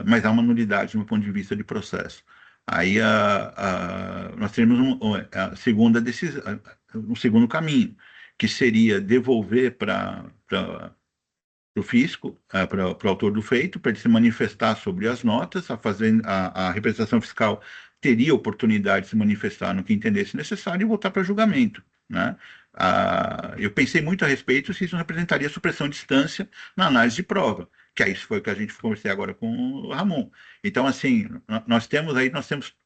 mas há uma nulidade do ponto de vista de processo. Aí nós teremos a segunda decisão, um segundo caminho, que seria devolver para o fisco, para o autor do feito, para ele se manifestar sobre as notas, a representação fiscal teria oportunidade de se manifestar no que entendesse necessário e voltar para julgamento, né? Eu pensei muito a respeito se isso representaria supressão de instância na análise de prova. que é isso foi o que a gente conversou agora com o Ramon. Então, assim, nós temos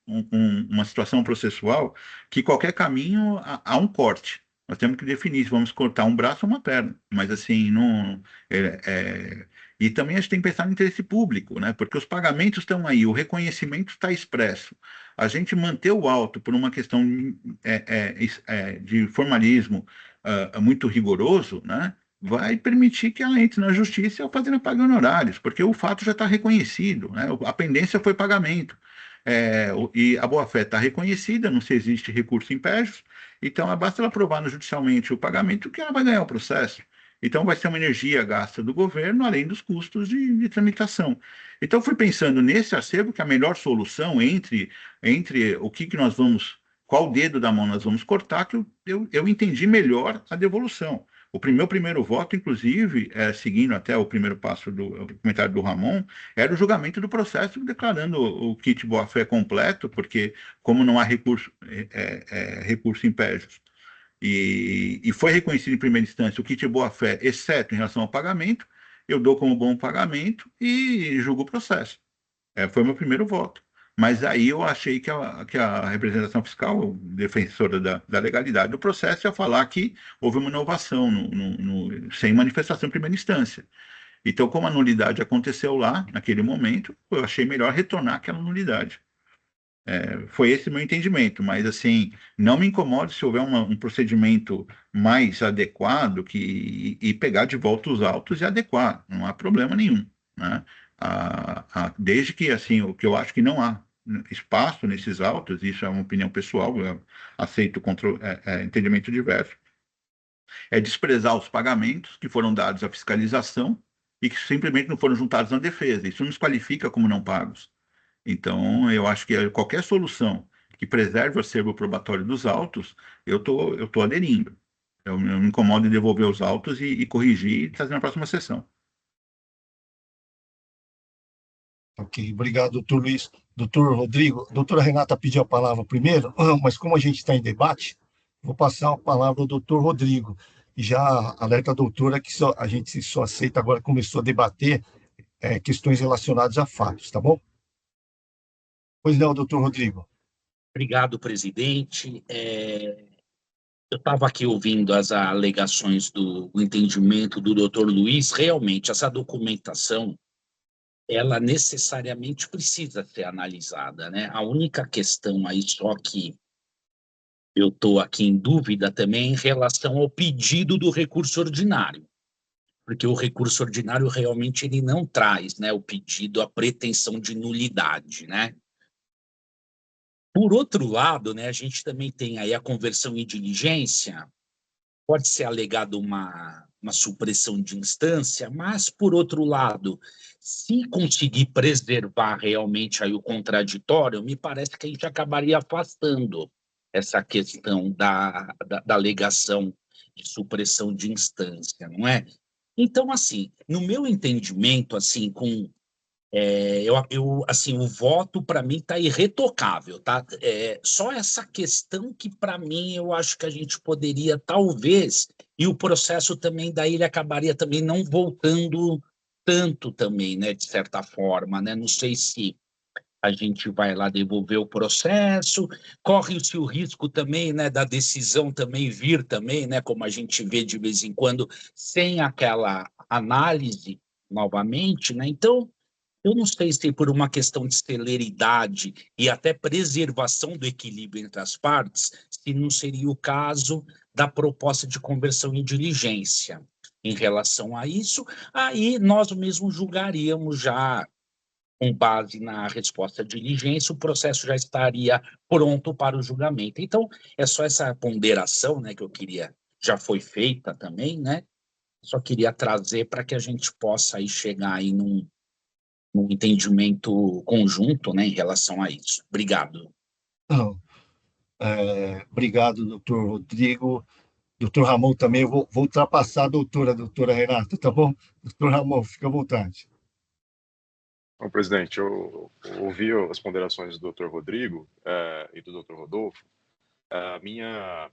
uma situação processual que qualquer caminho há um corte. Nós temos que definir se vamos cortar um braço ou uma perna. Mas, assim, não... E também a gente tem que pensar no interesse público, né? Porque os pagamentos estão aí, o reconhecimento está expresso. A gente manter o auto por uma questão de formalismo muito rigoroso, né? Vai permitir que ela entre na justiça fazendo pagar honorários, porque o fato já está reconhecido, né? A pendência foi pagamento. E a boa-fé está reconhecida, não se existe recurso em péjus, então basta ela provar judicialmente o pagamento que ela vai ganhar o processo. Então vai ser uma energia gasta do governo, além dos custos de tramitação. Então fui pensando nesse acervo que a melhor solução entre o que nós vamos, qual dedo da mão nós vamos cortar, que eu entendi melhor a devolução. O meu primeiro voto, inclusive, seguindo até o primeiro passo do comentário do Ramon, era o julgamento do processo declarando o kit boa-fé completo, porque como não há recurso em péjus, e foi reconhecido em primeira instância o kit boa-fé, exceto em relação ao pagamento, eu dou como bom pagamento e julgo o processo. Foi o meu primeiro voto. Mas aí eu achei que a representação fiscal, defensora da legalidade do processo, ia falar que houve uma inovação sem manifestação em primeira instância. Então, como a nulidade aconteceu lá, naquele momento, eu achei melhor retornar aquela nulidade. Foi esse o meu entendimento, mas assim, não me incomode se houver um procedimento mais adequado e pegar de volta os autos e adequar, não há problema nenhum, né? Desde que, assim, o que eu acho que não há espaço nesses autos, isso é uma opinião pessoal, eu aceito entendimento diverso, é desprezar os pagamentos que foram dados à fiscalização e que simplesmente não foram juntados na defesa. Isso nos qualifica como não pagos. Então, eu acho que qualquer solução que preserve o acervo probatório dos autos, eu tô aderindo. Eu me incomodo em devolver os autos e corrigir e trazer na próxima sessão. Ok, obrigado, doutor Luiz. Doutor Rodrigo, doutora Renata pediu a palavra primeiro, mas como a gente está em debate, vou passar a palavra ao doutor Rodrigo. E já alerta a doutora que a gente só aceita agora, começou a debater questões relacionadas a fatos, tá bom? Pois não, doutor Rodrigo. Obrigado, presidente. Eu estava aqui ouvindo as alegações do entendimento do doutor Luiz. Realmente, essa documentação, ela necessariamente precisa ser analisada, né? A única questão aí, só que eu estou aqui em dúvida também, em relação ao pedido do recurso ordinário, porque o recurso ordinário realmente ele não traz, né, o pedido, a pretensão de nulidade, né? Por outro lado, né, a gente também tem aí a conversão em diligência, pode ser alegado uma supressão de instância, mas, por outro lado, se conseguir preservar realmente aí o contraditório, me parece que a gente acabaria afastando essa questão da alegação de supressão de instância, não é? Então, assim, no meu entendimento, assim, assim, o voto para mim está irretocável, tá? Só essa questão que para mim eu acho que a gente poderia talvez, e o processo também daí ele acabaria também não voltando tanto também, né, de certa forma, né? Não sei se a gente vai lá devolver o processo, corre-se o risco também, né, da decisão também vir também, né, como a gente vê de vez em quando, sem aquela análise novamente, né? Então eu não sei se por uma questão de celeridade e até preservação do equilíbrio entre as partes, se não seria o caso da proposta de conversão em diligência. Em relação a isso, aí nós mesmos julgaríamos já, com base na resposta de diligência, o processo já estaria pronto para o julgamento. Então, é só essa ponderação, né, que eu queria, já foi feita também, né? Só queria trazer para que a gente possa aí chegar aí num entendimento conjunto, né, em relação a isso. Obrigado. Não, obrigado, doutor Rodrigo. Doutor Ramon também, eu vou ultrapassar a doutora Renata, tá bom? Doutor Ramon, fica à vontade. Bom, presidente, eu ouvi as ponderações do Dr. Rodrigo e do Dr. Rodolfo. A minha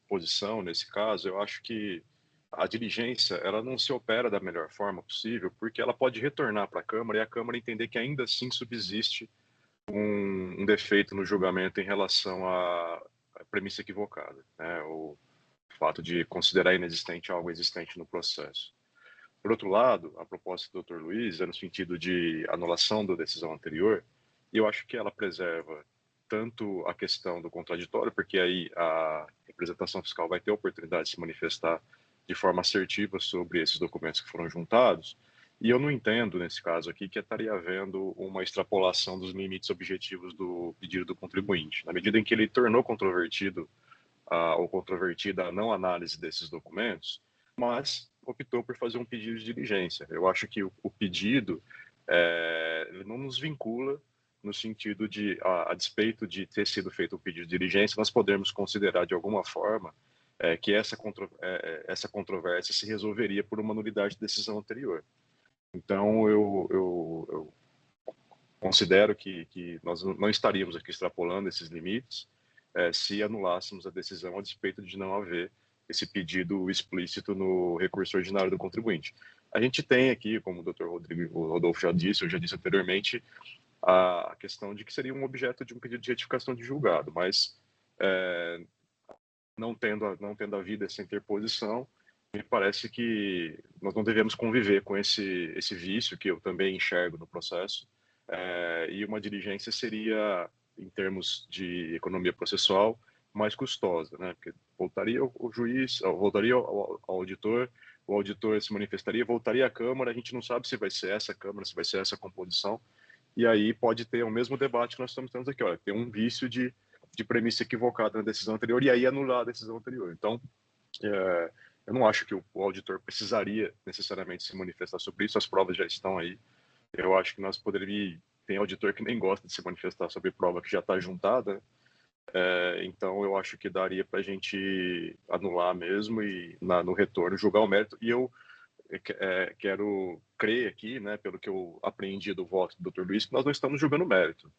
posição nesse caso, eu acho que a diligência ela não se opera da melhor forma possível, porque ela pode retornar para a Câmara e a Câmara entender que ainda assim subsiste um defeito no julgamento em relação à premissa equivocada, né? O fato de considerar inexistente algo existente no processo. Por outro lado, a proposta do Dr. Luiz é no sentido de anulação da decisão anterior, e eu acho que ela preserva tanto a questão do contraditório, porque aí a representação fiscal vai ter a oportunidade de se manifestar de forma assertiva sobre esses documentos que foram juntados, e eu não entendo, nesse caso aqui, que estaria havendo uma extrapolação dos limites objetivos do pedido do contribuinte. Na medida em que ele tornou controvertido ou controvertida a não análise desses documentos, mas optou por fazer um pedido de diligência. Eu acho que o pedido ele não nos vincula no sentido de, a despeito de ter sido feito um pedido de diligência, nós podemos considerar de alguma forma que essa controvérsia se resolveria por uma nulidade de decisão anterior. Então, eu considero que nós não estaríamos aqui extrapolando esses limites se anulássemos a decisão a despeito de não haver esse pedido explícito no recurso ordinário do contribuinte. A gente tem aqui, como o Dr. Rodolfo já disse, eu já disse anteriormente, a questão de que seria um objeto de um pedido de retificação de julgado, mas não tendo havido essa interposição, me parece que nós não devemos conviver com esse vício que eu também enxergo no processo, e uma diligência seria, em termos de economia processual, mais custosa, né? Porque voltaria o juiz, voltaria ao auditor, o auditor se manifestaria, voltaria à Câmara, a gente não sabe se vai ser essa Câmara, se vai ser essa composição, e aí pode ter o mesmo debate que nós estamos tendo aqui, olha, tem um vício de premissa equivocada na decisão anterior, e aí anular a decisão anterior. Então, eu não acho que o auditor precisaria necessariamente se manifestar sobre isso, as provas já estão aí. Eu acho que nós poderíamos... Tem auditor que nem gosta de se manifestar sobre prova que já está juntada, então eu acho que daria para a gente anular mesmo e no retorno julgar o mérito. E eu quero crer aqui, né, pelo que eu aprendi do voto do Dr. Luiz, que nós não estamos julgando mérito.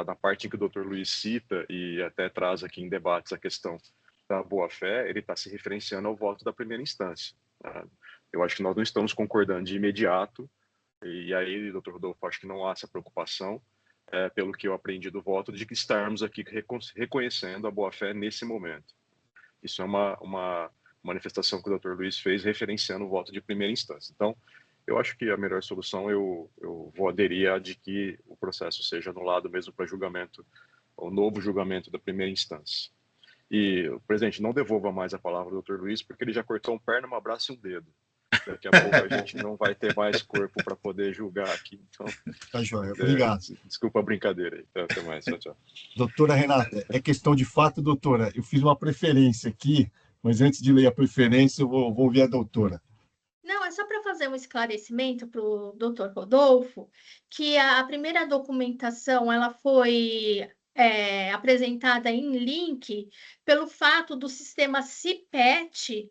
Na parte em que o Dr. Luiz cita e até traz aqui em debates a questão da boa-fé, ele está se referenciando ao voto da primeira instância. Eu acho que nós não estamos concordando de imediato, e aí, doutor Rodolfo, acho que não há essa preocupação, pelo que eu aprendi do voto, de que estarmos aqui reconhecendo a boa-fé nesse momento. Isso é uma manifestação que o doutor Luiz fez referenciando o voto de primeira instância. Então, eu acho que a melhor solução, eu vou aderir a de que o processo seja anulado mesmo para julgamento, o novo julgamento da primeira instância. E, presidente, não devolva mais a palavra ao doutor Luiz, porque ele já cortou um perna, um abraço e um dedo. Daqui a pouco a gente não vai ter mais corpo para poder julgar aqui. Então, tá joia, obrigado. Desculpa a brincadeira aí. Até mais, tchau, tchau. Doutora Renata, é questão de fato, doutora. Eu fiz uma preferência aqui, mas antes de ler a preferência, eu vou ouvir a doutora. Não, é só para fazer um esclarecimento para o doutor Rodolfo, que a primeira documentação ela foi apresentada em link pelo fato do sistema CIPET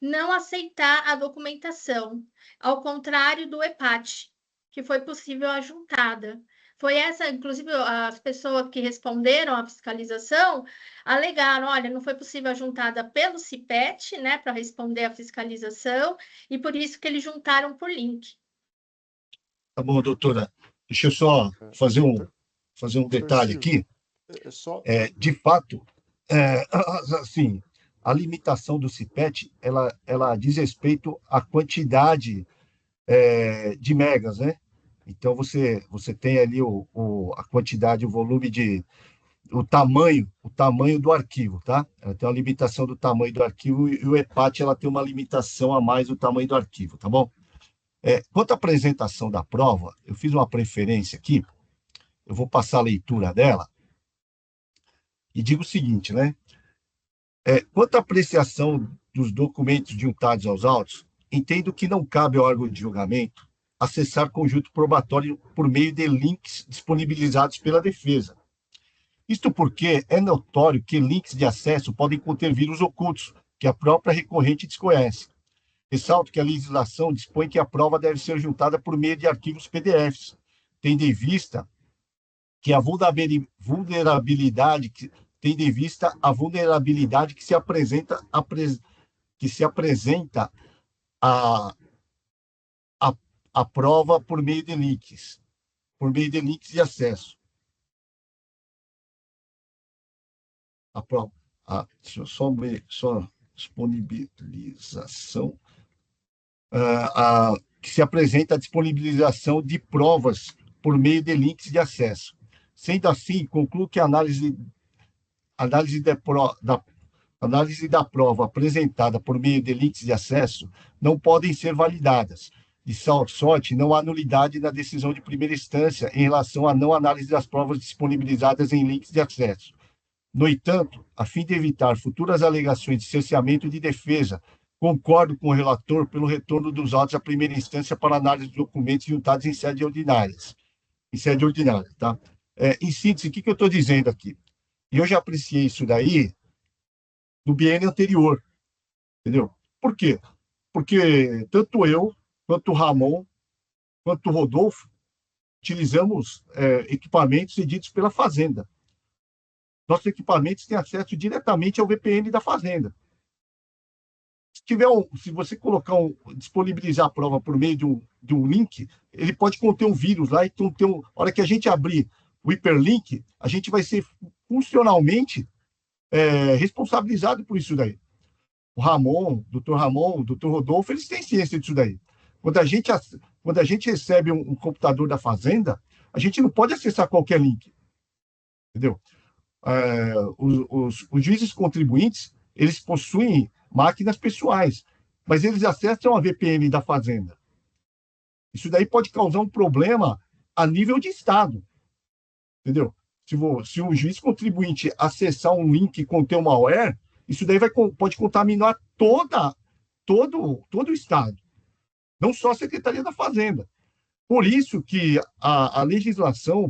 não aceitar a documentação, ao contrário do EPAT, que foi possível a juntada. Foi essa, inclusive, as pessoas que responderam à fiscalização alegaram, olha, não foi possível a juntada pelo CIPET, né, para responder à fiscalização, e por isso que eles juntaram por link. Tá bom, doutora. Deixa eu só fazer um detalhe aqui. De fato, assim, a limitação do CIPET, ela diz respeito à quantidade de megas, né? Então, você tem ali a quantidade, o volume o tamanho do arquivo, tá? Ela tem uma limitação do tamanho do arquivo e o EPAT, ela tem uma limitação a mais do tamanho do arquivo, tá bom? Quanto à apresentação da prova, eu fiz uma preferência aqui, eu vou passar a leitura dela e digo o seguinte, né? Quanto à apreciação dos documentos juntados aos autos, entendo que não cabe ao órgão de julgamento acessar conjunto probatório por meio de links disponibilizados pela defesa. Isto porque é notório que links de acesso podem conter vírus ocultos, que a própria recorrente desconhece. Ressalto que a legislação dispõe que a prova deve ser juntada por meio de arquivos PDFs, tendo em vista que a vulnerabilidade que se apresenta que se apresenta a, a, a prova por meio de links de acesso. A prova, só disponibilização, que se apresenta a disponibilização de provas por meio de links de acesso. Sendo assim, concluo que a análise da prova apresentada por meio de links de acesso não podem ser validadas. De sorte, não há nulidade na decisão de primeira instância em relação à não análise das provas disponibilizadas em links de acesso. No entanto, a fim de evitar futuras alegações de cerceamento de defesa, concordo com o relator pelo retorno dos autos à primeira instância para análise dos documentos juntados em sede ordinária. Tá? Em síntese, o que eu estou dizendo aqui? E eu já apreciei isso daí no biênio anterior, entendeu? Por quê? Porque tanto eu, quanto o Ramon, quanto o Rodolfo, utilizamos equipamentos cedidos pela Fazenda. Nossos equipamentos têm acesso diretamente ao VPN da Fazenda. Se você disponibilizar a prova por meio de um link, ele pode conter um vírus lá, então a hora que a gente abrir o hiperlink, a gente vai ser funcionalmente responsabilizado por isso daí. O doutor Ramon, o doutor Rodolfo, eles têm ciência disso daí. Quando a gente recebe um computador da Fazenda, a gente não pode acessar qualquer link. Entendeu? Os juízes contribuintes, eles possuem máquinas pessoais, mas eles acessam a VPN da Fazenda. Isso daí pode causar um problema a nível de Estado. Entendeu? Se um juiz contribuinte acessar um link e conter um malware, isso daí pode contaminar todo o Estado, não só a Secretaria da Fazenda. Por isso que a legislação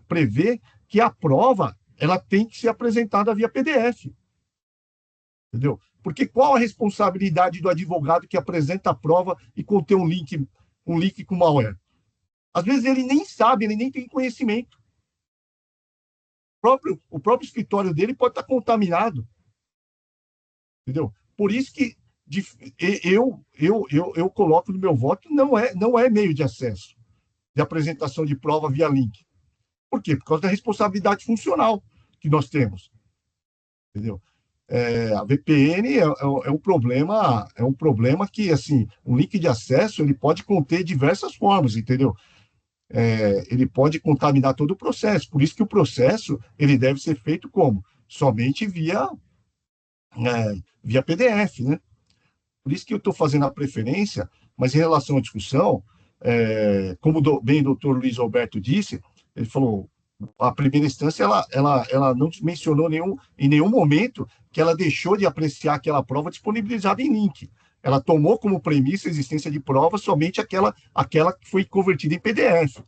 prevê que a prova ela tem que ser apresentada via PDF. Entendeu? Porque qual a responsabilidade do advogado que apresenta a prova e contém um link com malware? Às vezes ele nem sabe, ele nem tem conhecimento. O próprio escritório dele pode estar contaminado. Entendeu? Por isso que eu coloco no meu voto, não é meio de acesso, de apresentação de prova via link. Por quê? Por causa da responsabilidade funcional que nós temos. Entendeu? A VPN é um problema que, assim, um link de acesso ele pode conter diversas formas, entendeu? Ele pode contaminar todo o processo. Por isso que o processo ele deve ser feito como? Somente via PDF, né? Por isso que eu estou fazendo a preferência, mas em relação à discussão, como bem o doutor Luiz Alberto disse, ele falou, a primeira instância, ela não mencionou em nenhum momento que ela deixou de apreciar aquela prova disponibilizada em link. Ela tomou como premissa a existência de prova somente aquela que foi convertida em PDF.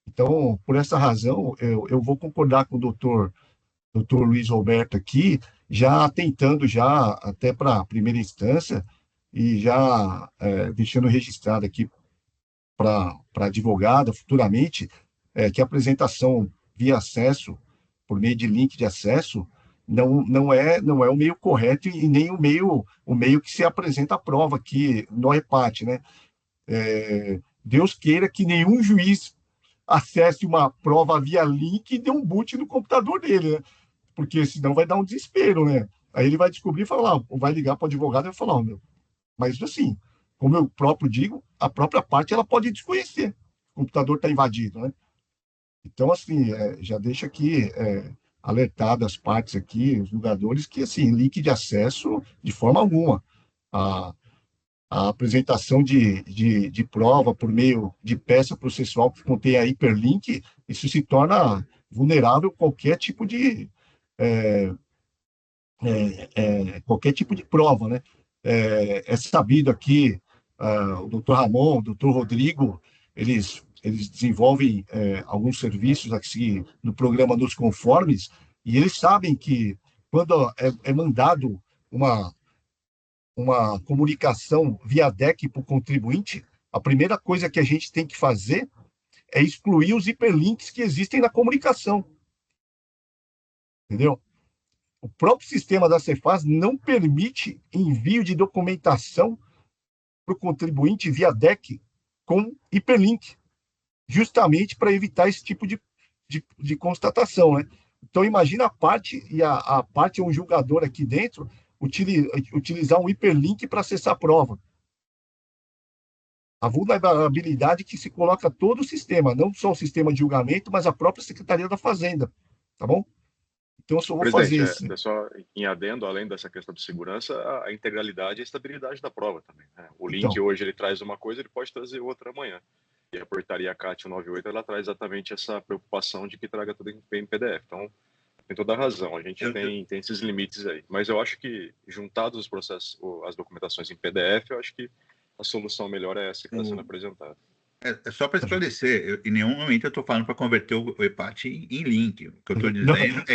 Então, por essa razão, eu vou concordar com o doutor Luiz Roberto aqui, já tentando já até para a primeira instância e já deixando registrado aqui para advogada futuramente, que a apresentação via acesso, por meio de link de acesso, não é o meio correto e nem o meio que se apresenta a prova aqui no repate, né? Deus queira que nenhum juiz acesse uma prova via link e dê um boot no computador dele, né? Porque senão vai dar um desespero, né? Aí ele vai descobrir e falar, vai ligar para o advogado e vai falar, mas assim, como eu próprio digo, a própria parte ela pode desconhecer. O computador está invadido, né? Então, assim, já deixa aqui alertado as partes aqui, os julgadores, que, assim, link de acesso, de forma alguma. A apresentação de prova por meio de peça processual que contém a hiperlink, isso se torna vulnerável a qualquer tipo de prova, né? É sabido aqui, o doutor Ramon, o doutor Rodrigo, eles desenvolvem alguns serviços aqui no programa dos conformes, e eles sabem que quando é mandado uma comunicação via DEC para o contribuinte, a primeira coisa que a gente tem que fazer é excluir os hiperlinks que existem na comunicação. Entendeu? O próprio sistema da Cefaz não permite envio de documentação para o contribuinte via DEC com hiperlink, justamente para evitar esse tipo de constatação, né? Então, imagina a parte, e a parte é um julgador aqui dentro, utilizar um hiperlink para acessar a prova. A vulnerabilidade que se coloca todo o sistema, não só o sistema de julgamento, mas a própria Secretaria da Fazenda, tá bom? Então, eu só vou fazer isso. Só em adendo, além dessa questão de segurança, a integralidade e a estabilidade da prova também, né? O link hoje ele traz uma coisa, ele pode trazer outra amanhã. E a portaria CAT 198, ela traz exatamente essa preocupação de que traga tudo em PDF. Então, tem toda a razão, a gente tem esses limites aí. Mas eu acho que, juntados os processos, as documentações em PDF, eu acho que a solução melhor é essa que está sendo apresentada. É só para esclarecer, em nenhum momento eu estou falando para converter o EPAT em link. O que eu estou dizendo que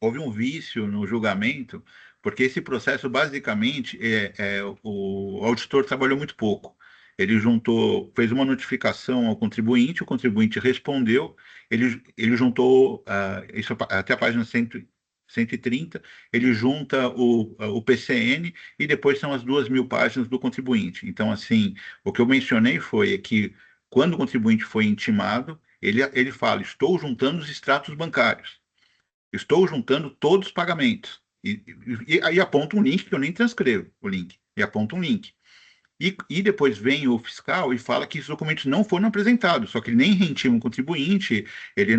houve um vício no julgamento, porque esse processo, basicamente, o auditor trabalhou muito pouco. Ele fez uma notificação ao contribuinte, o contribuinte respondeu, ele juntou, isso até a página 130, ele junta o PCN e depois são as 2.000 páginas do contribuinte. Então, assim, o que eu mencionei foi que quando o contribuinte foi intimado, ele fala, estou juntando os extratos bancários, estou juntando todos os pagamentos. E aí aponta um link, que eu nem transcrevo o link, e aponta um link. E depois vem o fiscal e fala que esses documentos não foram apresentados, só que ele nem reintima o contribuinte, ele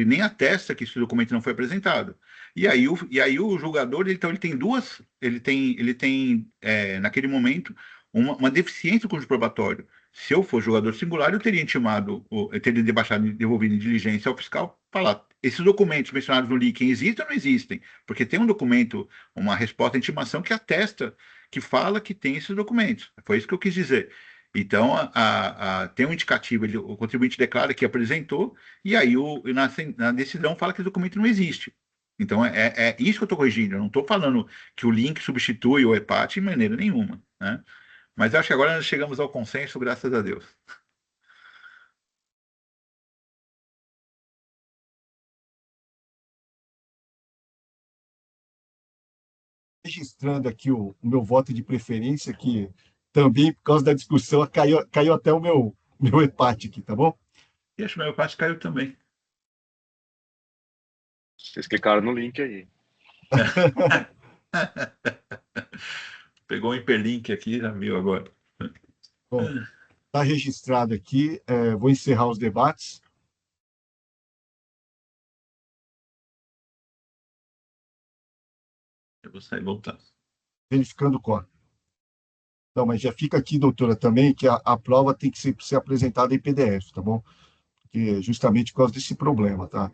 nem atesta que esse documento não foi apresentado. E aí o julgador, então, ele tem naquele momento uma deficiência com o probatório. Se eu for jogador singular, eu teria intimado, eu teria devolvido em diligência ao fiscal, falar, esses documentos mencionados no link existem ou não existem? Porque tem um documento, uma resposta à intimação que atesta, que fala que tem esses documentos. Foi isso que eu quis dizer. Então, tem um indicativo, o contribuinte declara que apresentou, e aí na decisão fala que o documento não existe. Então, é isso que eu estou corrigindo. Eu não estou falando que o link substitui o EPAT de maneira nenhuma, né? Mas acho que agora nós chegamos ao consenso, graças a Deus. Registrando aqui o meu voto de preferência, que também, por causa da discussão, caiu até o meu EPAT aqui, tá bom? E acho que o meu EPAT caiu também. Vocês clicaram no link aí. Pegou um hiperlink aqui, já viu agora. Bom, está registrado aqui. Vou encerrar os debates. Eu vou sair e voltar. Verificando o código. Não, mas já fica aqui, doutora, também, que a prova tem que ser apresentada em PDF, tá bom? Porque justamente por causa desse problema, tá?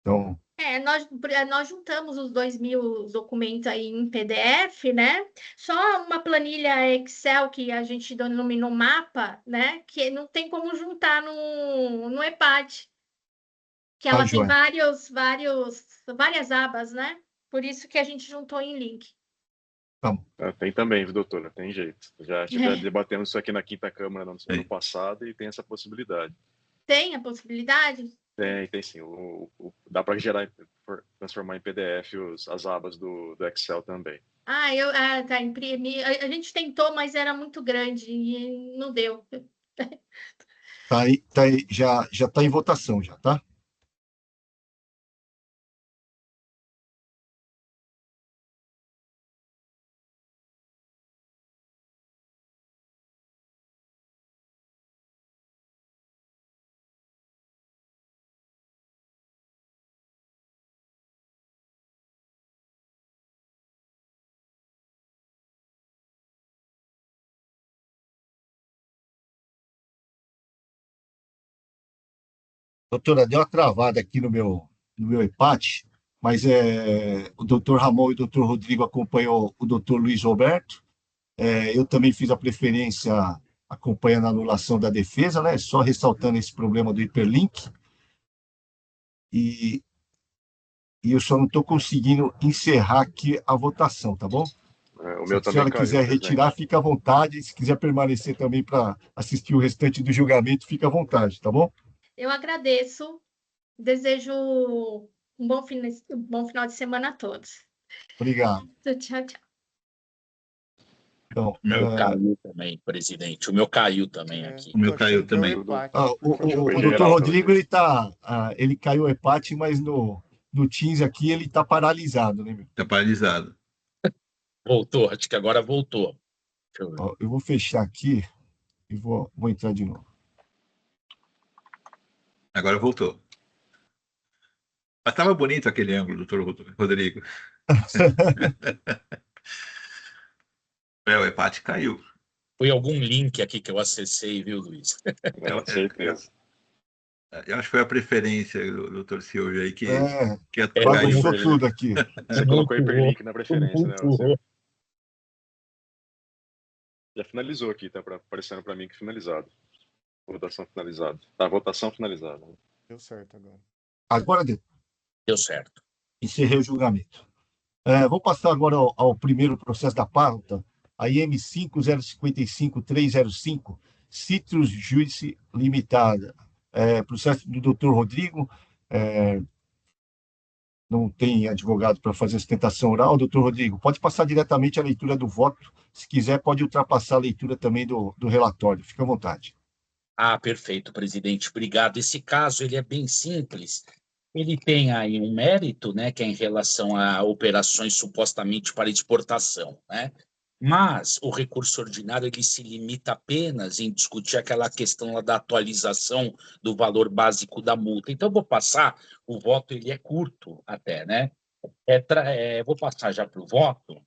Então... nós juntamos os 2.000 documentos aí em PDF, né? Só uma planilha Excel que a gente denominou mapa, né? Que não tem como juntar no EPAT. Que ela tem várias abas, né? Por isso que a gente juntou em link. Tem também, doutora, tem jeito. Já debatemos isso aqui na 5ª Câmara no ano passado e tem essa possibilidade. Tem a possibilidade? Tem sim. Dá para transformar em PDF as abas do Excel também. Tá, imprimir. A gente tentou, mas era muito grande e não deu. Já está em votação, já, tá? Doutora, deu uma travada aqui no meu EPAT, mas o doutor Ramon e o doutor Rodrigo acompanham o doutor Luiz Roberto. Eu também fiz a preferência acompanhando a anulação da defesa, né? Só ressaltando esse problema do hiperlink. E eu só não estou conseguindo encerrar aqui a votação, tá bom? O meu Se a senhora quiser retirar, fica à vontade. Se quiser permanecer também para assistir o restante do julgamento, fica à vontade, tá bom? Eu agradeço, desejo Um bom final de semana a todos. Obrigado. Tchau, tchau. Então, O meu caiu também, presidente. O meu caiu também aqui. O meu Tô achando caiu que é o também. empate, o porque Foi doutor geral, Rodrigo, pelo jeito. ele caiu o empate, mas no Teams aqui ele está paralisado, né, meu? Está paralisado. Voltou, acho que agora voltou. Deixa eu ver. Ó, eu vou fechar aqui e vou entrar de novo. Agora voltou. Mas estava bonito aquele ângulo, doutor Rodrigo. O empate caiu. Foi algum link aqui que eu acessei, viu, Luiz? Com certeza. Eu acho que foi a preferência do doutor Silvio aí que Bagunçou ele, né? tudo aqui. Você colocou hiperlink na preferência, né, Silvio? Já finalizou aqui, tá aparecendo para mim que finalizado. Votação finalizada. Tá, votação finalizada. Deu certo agora. Agora Deu certo. encerrei o julgamento. Vou passar agora ao primeiro processo da pauta, a IM 5055305, Citrus Juice Limitada. Processo do Dr. Rodrigo. Não tem advogado para fazer sustentação oral. Doutor Rodrigo, pode passar diretamente a leitura do voto. Se quiser, pode ultrapassar a leitura também do relatório. Fique à vontade. Ah, perfeito, presidente. Obrigado. Esse caso ele é bem simples. Ele tem aí um mérito, né, que é em relação a operações supostamente para exportação, né? Mas o recurso ordinário ele se limita apenas em discutir aquela questão lá da atualização do valor básico da multa. Então, eu vou passar, o voto ele é curto até, né? Vou passar já para o voto.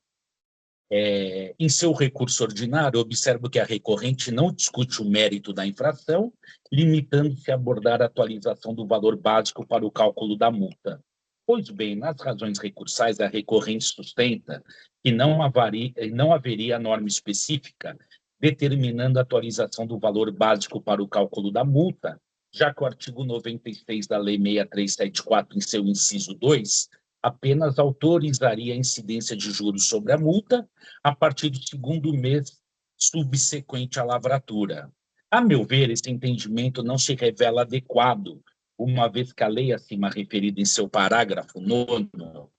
Em seu recurso ordinário, observo que a recorrente não discute o mérito da infração, limitando-se a abordar a atualização do valor básico para o cálculo da multa. Pois bem, nas razões recursais, a recorrente sustenta que não haveria norma específica determinando a atualização do valor básico para o cálculo da multa, já que o artigo 96 da Lei 6374, em seu inciso 2, apenas autorizaria a incidência de juros sobre a multa a partir do segundo mês subsequente à lavratura. A meu ver, esse entendimento não se revela adequado, uma vez que a lei acima referida em seu parágrafo 9º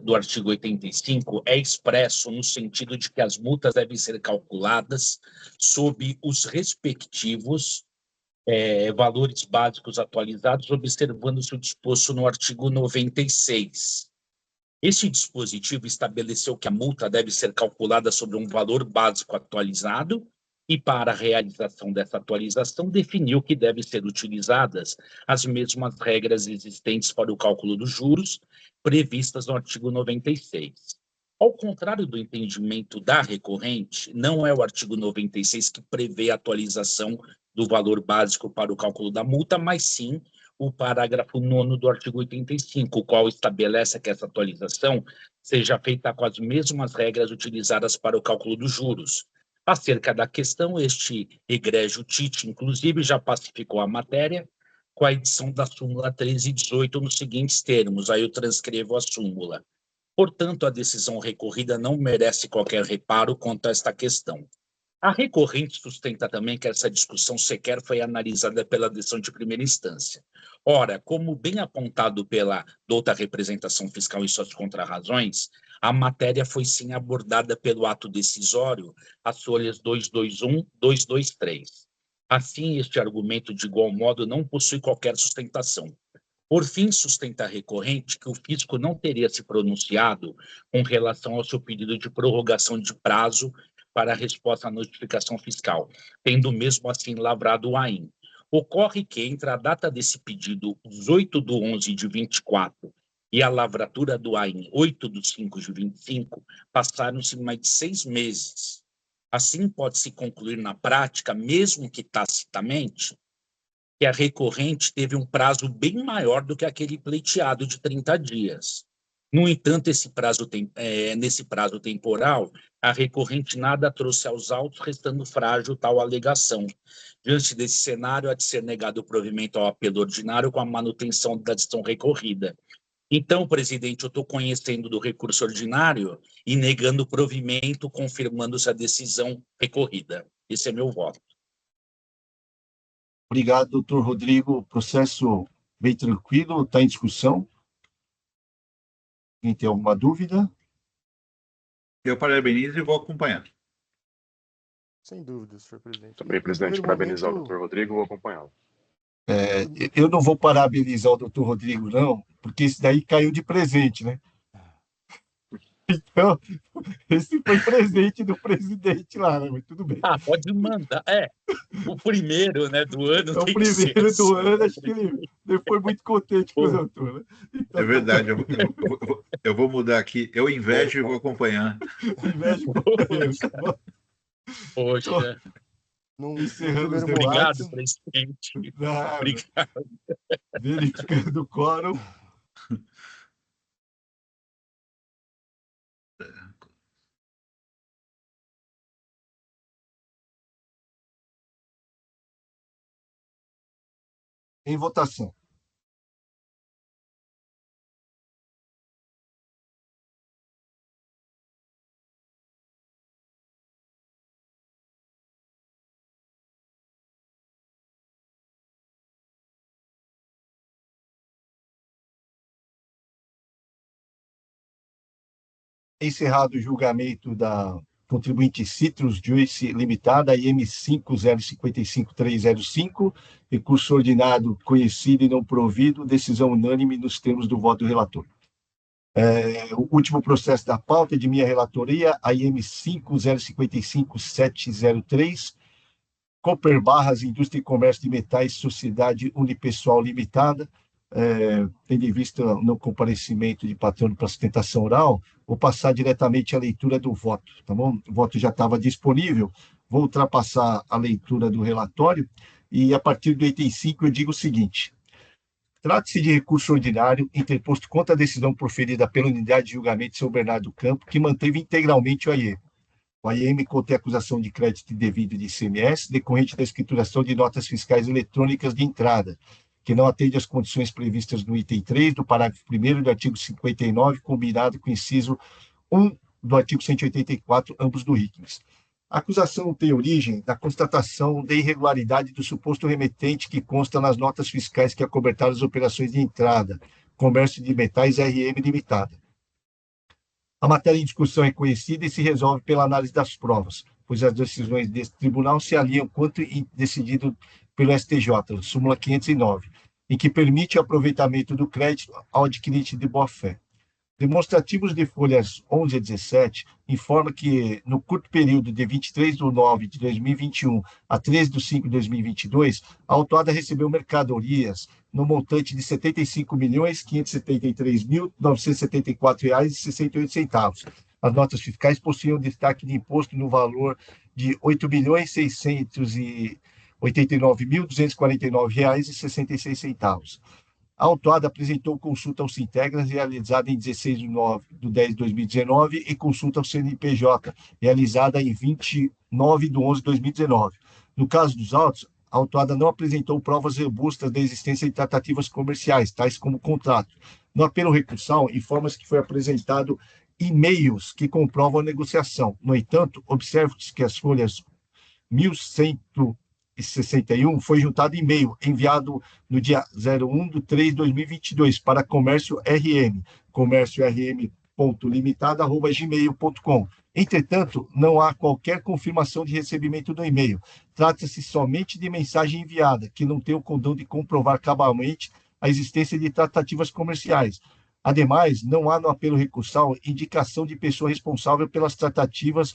do artigo 85 é expresso no sentido de que as multas devem ser calculadas sob os respectivos valores básicos atualizados, observando-se o disposto no artigo 96. Este dispositivo estabeleceu que a multa deve ser calculada sobre um valor básico atualizado e, para a realização dessa atualização, definiu que devem ser utilizadas as mesmas regras existentes para o cálculo dos juros previstas no artigo 96. Ao contrário do entendimento da recorrente, não é o artigo 96 que prevê a atualização do valor básico para o cálculo da multa, mas sim o parágrafo 9º do artigo 85, o qual estabelece que essa atualização seja feita com as mesmas regras utilizadas para o cálculo dos juros. Acerca da questão, este egrégio Tite, inclusive, já pacificou a matéria com a edição da súmula 1318 nos seguintes termos, aí eu transcrevo a súmula. Portanto, a decisão recorrida não merece qualquer reparo quanto a esta questão. A recorrente sustenta também que essa discussão sequer foi analisada pela decisão de primeira instância. Ora, como bem apontado pela douta representação fiscal e suas contrarrazões, a matéria foi sim abordada pelo ato decisório, as folhas 221, 223. Assim, este argumento, de igual modo, não possui qualquer sustentação. Por fim, sustenta a recorrente que o fisco não teria se pronunciado com relação ao seu pedido de prorrogação de prazo para a resposta à notificação fiscal, tendo mesmo assim lavrado o AIM. Ocorre que, entre a data desse pedido, 18/11 de 24, e a lavratura do AIM, 8/5 de 25, passaram-se mais de 6 meses. Assim, pode-se concluir na prática, mesmo que tacitamente, que a recorrente teve um prazo bem maior do que aquele pleiteado de 30 dias. No entanto, nesse prazo temporal, a recorrente nada trouxe aos autos, restando frágil tal alegação. Diante desse cenário, há de ser negado o provimento ao apelo ordinário com a manutenção da decisão recorrida. Então, presidente, eu estou conhecendo do recurso ordinário e negando o provimento, confirmando-se a decisão recorrida. Esse é meu voto. Obrigado, doutor Rodrigo. O processo Bem tranquilo, está em discussão. Quem tem alguma dúvida? Eu parabenizo e vou acompanhar. Sem dúvida, senhor presidente. Também, presidente, No primeiro parabenizar o momento, doutor Rodrigo, vou acompanhá-lo. Eu não vou parabenizar o doutor Rodrigo, não, porque esse daí caiu de presente, né? Então, esse foi presente do presidente lá, né? Mas tudo bem. Ah, pode mandar. O primeiro, né, do ano É o tem que ser primeiro do assim, ano, né? acho que ele foi muito contente com o doutor, né? Então, É verdade, eu vou mudar aqui. Eu invejo e vou acompanhar. inveja e companheiro. Poxa, num Encerrando os primeiro debates. obrigado, presidente. Nada. Obrigado. Verificando o quórum. Em votação. Encerrado o julgamento da contribuinte Citrus Juice Limitada, IM 5055305, recurso ordinário conhecido e não provido, decisão unânime nos termos do voto do relator. O último processo da pauta é de minha relatoria, a IM 5055703, Cooper Barras, Indústria e Comércio de Metais, Sociedade Unipessoal Limitada, tendo em vista o não comparecimento de patrono para sustentação oral, vou passar diretamente à leitura do voto, tá bom? O voto já estava disponível, vou ultrapassar a leitura do relatório e, a partir do item 5, eu digo o seguinte: trata-se de recurso ordinário interposto contra a decisão proferida pela Unidade de Julgamento de São Bernardo do Campo, que manteve integralmente o AIE. O AIM contém acusação de crédito indevido de ICMS decorrente da escrituração de notas fiscais eletrônicas de entrada, que não atende às condições previstas no item 3 do parágrafo 1º do artigo 59, combinado com o inciso 1 do artigo 184, ambos do RICMES. A acusação tem origem na constatação de irregularidade do suposto remetente que consta nas notas fiscais que acobertaram as operações de entrada, comércio de metais RM Limitada. A matéria em discussão é conhecida e se resolve pela análise das provas, pois as decisões desse tribunal se alinham quanto decidido pelo STJ, súmula 509, em que permite o aproveitamento do crédito ao adquirente de boa-fé. Demonstrativos de folhas 11 a 17 informa que, no curto período de 23 de 9 de 2021 a 13 de 5 de 2022, a autuada recebeu mercadorias no montante de R$ 75.573.974,68. As notas fiscais possuíam destaque de imposto no valor de R$ 8.689.249,66. A autuada apresentou consulta ao Sintegras, realizada em 16 de 10 de 2019, e consulta ao CNPJ, realizada em 29 de 11 de 2019. No caso dos autos, a autuada não apresentou provas robustas da existência de tratativas comerciais, tais como contrato. No apelo recursal, informa-se que foi apresentado e-mails que comprovam a negociação. No entanto, observe-se que as folhas 1161 foi juntado e-mail enviado no dia 01/3/2022 para comércio.rm.limitada@gmail.com. Entretanto, não há qualquer confirmação de recebimento do e-mail. Trata-se somente de mensagem enviada, que não tem o condão de comprovar cabalmente a existência de tratativas comerciais. Ademais, não há no apelo recursal indicação de pessoa responsável pelas tratativas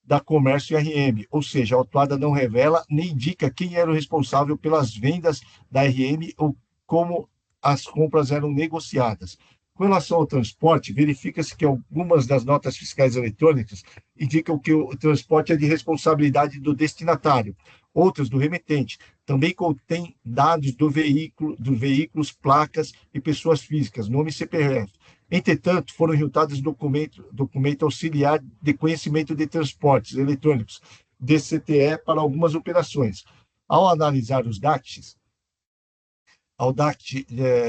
da Comércio RM, ou seja, a autuada não revela nem indica quem era o responsável pelas vendas da RM ou como as compras eram negociadas. Com relação ao transporte, verifica-se que algumas das notas fiscais eletrônicas indicam que o transporte é de responsabilidade do destinatário, outras do remetente. Também contém dados dos veículos, placas e pessoas físicas, nome e CPF. Entretanto, foram juntados documento auxiliar de conhecimento de transportes eletrônicos, DCTE, para algumas operações. Ao analisar os DACTs, ao DACT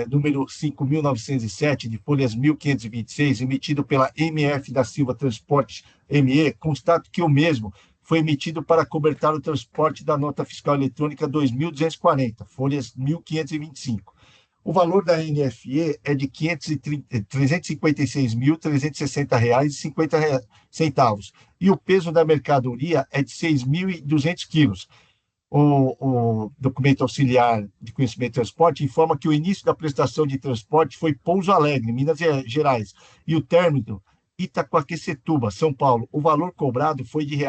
número 5.907, de folhas 1.526, emitido pela MF da Silva Transporte ME, constato que o mesmo foi emitido para cobertar o transporte da nota fiscal eletrônica 2.240, folhas 1.525. O valor da NFE é de R$ 356.360,50 e o peso da mercadoria é de 6.200 quilos. O documento auxiliar de conhecimento de transporte informa que o início da prestação de transporte foi Pouso Alegre, Minas Gerais, e o término Itaquaquecetuba, São Paulo. O valor cobrado foi de R$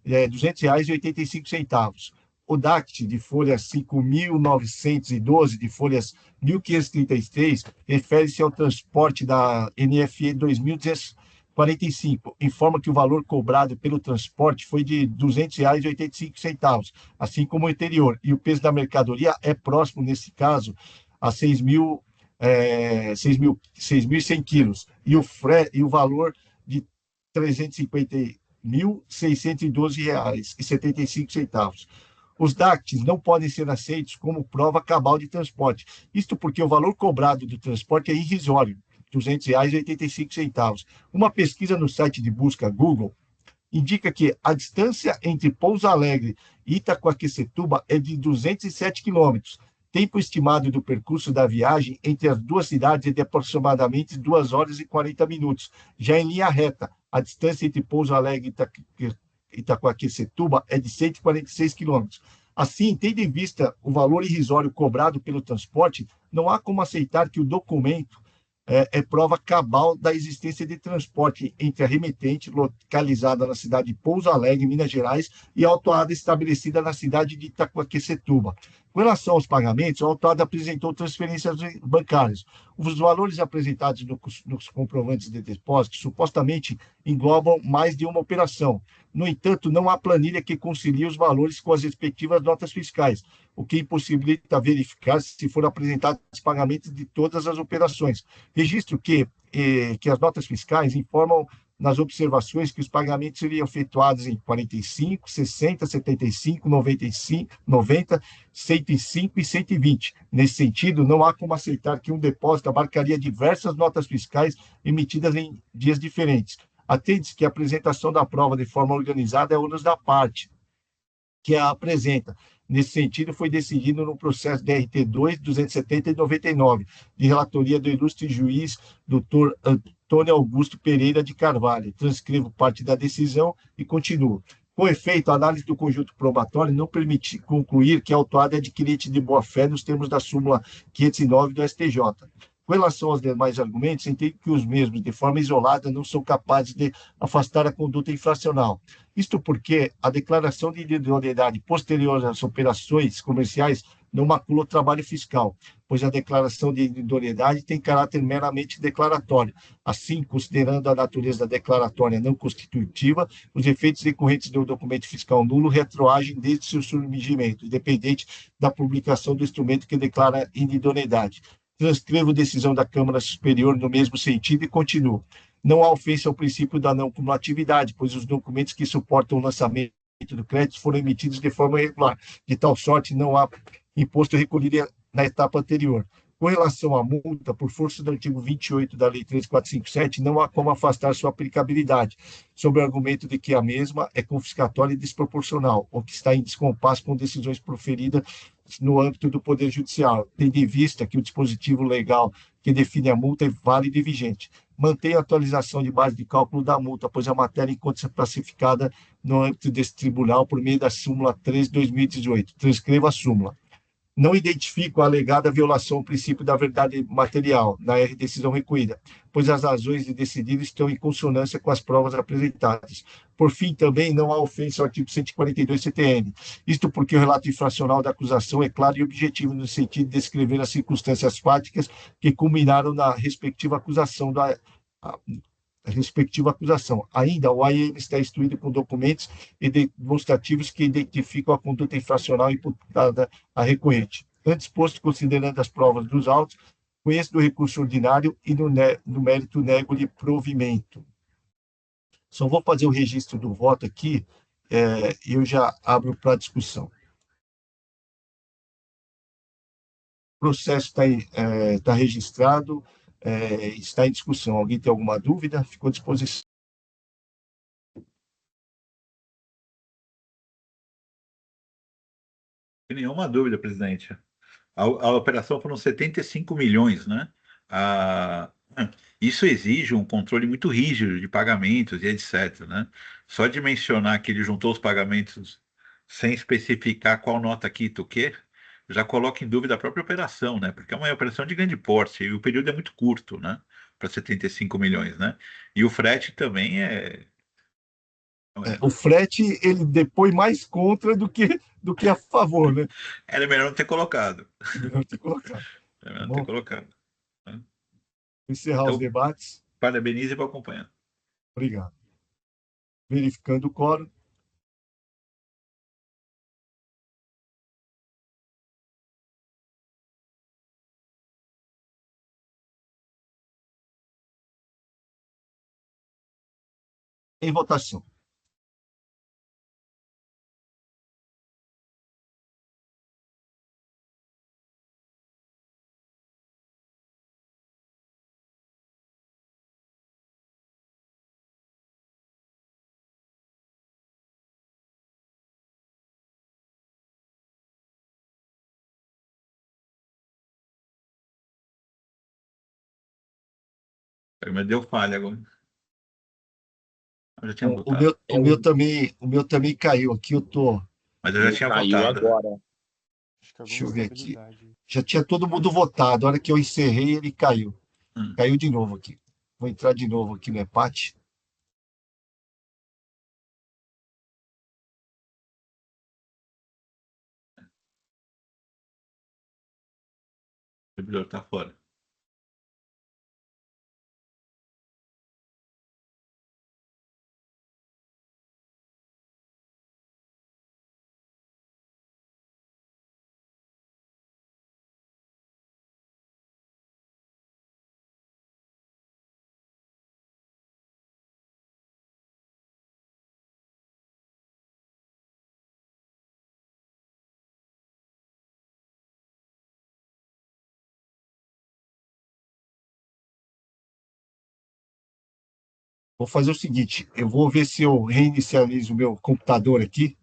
200,85. O DACT de folhas 5.912, de folhas 1.533, refere-se ao transporte da NFE 2245. Informa que o valor cobrado pelo transporte foi de R$ 200,85, assim como o anterior, e o peso da mercadoria é próximo, nesse caso, a 6.100 quilos, e o valor de R$ 350.612,75. Os DACTs não podem ser aceitos como prova cabal de transporte. Isto porque o valor cobrado do transporte é irrisório, R$ 200,85. Uma pesquisa no site de busca Google indica que a distância entre Pouso Alegre e Itaquaquecetuba é de 207 quilômetros. Tempo estimado do percurso da viagem entre as duas cidades é de aproximadamente 2 horas e 40 minutos. Já em linha reta, a distância entre Pouso Alegre e Itaquaquecetuba é de 146 quilômetros. Assim, tendo em vista o valor irrisório cobrado pelo transporte, não há como aceitar que o documento é prova cabal da existência de transporte entre a remetente, localizada na cidade de Pouso Alegre, Minas Gerais, e a autuada estabelecida na cidade de Itaquaquecetuba. Com relação aos pagamentos, a autuada apresentou transferências bancárias. Os valores apresentados nos comprovantes de depósito supostamente englobam mais de uma operação. No entanto, não há planilha que concilie os valores com as respectivas notas fiscais, o que impossibilita verificar se foram apresentados pagamentos de todas as operações. Registro que as notas fiscais informam nas observações que os pagamentos seriam efetuados em 45, 60, 75, 95, 90, 105 e 120. Nesse sentido, não há como aceitar que um depósito abarcaria diversas notas fiscais emitidas em dias diferentes. Atende-se que a apresentação da prova de forma organizada é ônus da parte que a apresenta. Nesse sentido, foi decidido no processo DRT 2, 270 e 99, de relatoria do ilustre juiz Dr. Antônio Augusto Pereira de Carvalho. Transcrevo parte da decisão e continuo. Com efeito, a análise do conjunto probatório não permite concluir que a autuada é adquirente de boa-fé nos termos da súmula 509 do STJ. Com relação aos demais argumentos, entendo que os mesmos, de forma isolada, não são capazes de afastar a conduta infracional. Isto porque a declaração de idoneidade posterior às operações comerciais não macula o trabalho fiscal, pois a declaração de idoneidade tem caráter meramente declaratório. Assim, considerando a natureza declaratória não constitutiva, os efeitos decorrentes do documento fiscal nulo retroagem desde seu surgimento, independente da publicação do instrumento que declara inidoneidade. Transcrevo decisão da Câmara Superior no mesmo sentido e continuo. Não há ofensa ao princípio da não cumulatividade, pois os documentos que suportam o lançamento do crédito foram emitidos de forma irregular, de tal sorte não há imposto recolhido na etapa anterior. Com relação à multa, por força do artigo 28 da Lei 3457, não há como afastar sua aplicabilidade, sob o argumento de que a mesma é confiscatória e desproporcional, ou que está em descompasso com decisões proferidas no âmbito do Poder Judicial, tendo em vista que o dispositivo legal que define a multa é válido e vigente. Mantém a atualização de base de cálculo da multa, pois a matéria encontra-se classificada no âmbito desse tribunal por meio da súmula 3/2018. Transcreva a súmula. Não identifico a alegada violação ao princípio da verdade material na decisão recolhida, pois as razões de decidir estão em consonância com as provas apresentadas. Por fim, também não há ofensa ao artigo 142 CTN. Isto porque o relato infracional da acusação é claro e objetivo no sentido de descrever as circunstâncias fáticas que culminaram na respectiva acusação Ainda, o AIM está instruído com documentos e demonstrativos que identificam a conduta infracional imputada à recorrente. Antes posto, considerando as provas dos autos, conheço do recurso ordinário e no mérito nego-lhe provimento. Só vou fazer o registro do voto aqui e eu já abro para discussão. O processo está registrado. Está em discussão. Alguém tem alguma dúvida? Ficou à disposição. Nenhuma dúvida, presidente. A operação foram 75 milhões, né? Ah, isso exige um controle muito rígido de pagamentos e etc, né? Só de mencionar que ele juntou os pagamentos sem especificar qual nota quita o quê, já coloca em dúvida a própria operação, né? Porque é uma operação de grande porte e o período é muito curto, né? Para 75 milhões, né? E o frete também O frete, ele depõe mais contra do que a favor, né? era melhor não ter colocado. Melhor ter colocado. Era melhor Tá não ter bom? colocado, né? Vou encerrar os Então, debates. parabenize e vou acompanhando. Obrigado. Verificando o quórum. Em votação. Mas deu falha agora. Eu já tinha O votado. meu, o meu também caiu aqui. Mas eu já tinha Caiu votado. agora. Acho que Deixa alguma eu ver aqui. instabilidade. Já tinha todo mundo votado. A hora que eu encerrei, ele caiu. Hum. Caiu de novo aqui. Vou entrar de novo aqui no empate. O servidor está fora. Vou fazer o seguinte: eu vou ver se eu reinicializo o meu computador aqui.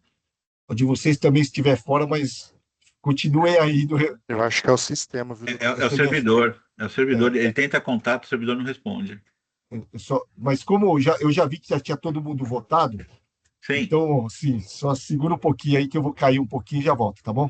O de vocês também estiver fora, mas continuem aí. Eu acho que é o sistema, viu, doutor? É o servidor. É o servidor. É, Ele tenta contato, o servidor não responde. mas como eu já vi que já tinha todo mundo votado, Sim. então, assim, só segura um pouquinho aí que eu vou cair um pouquinho e já volto, tá bom?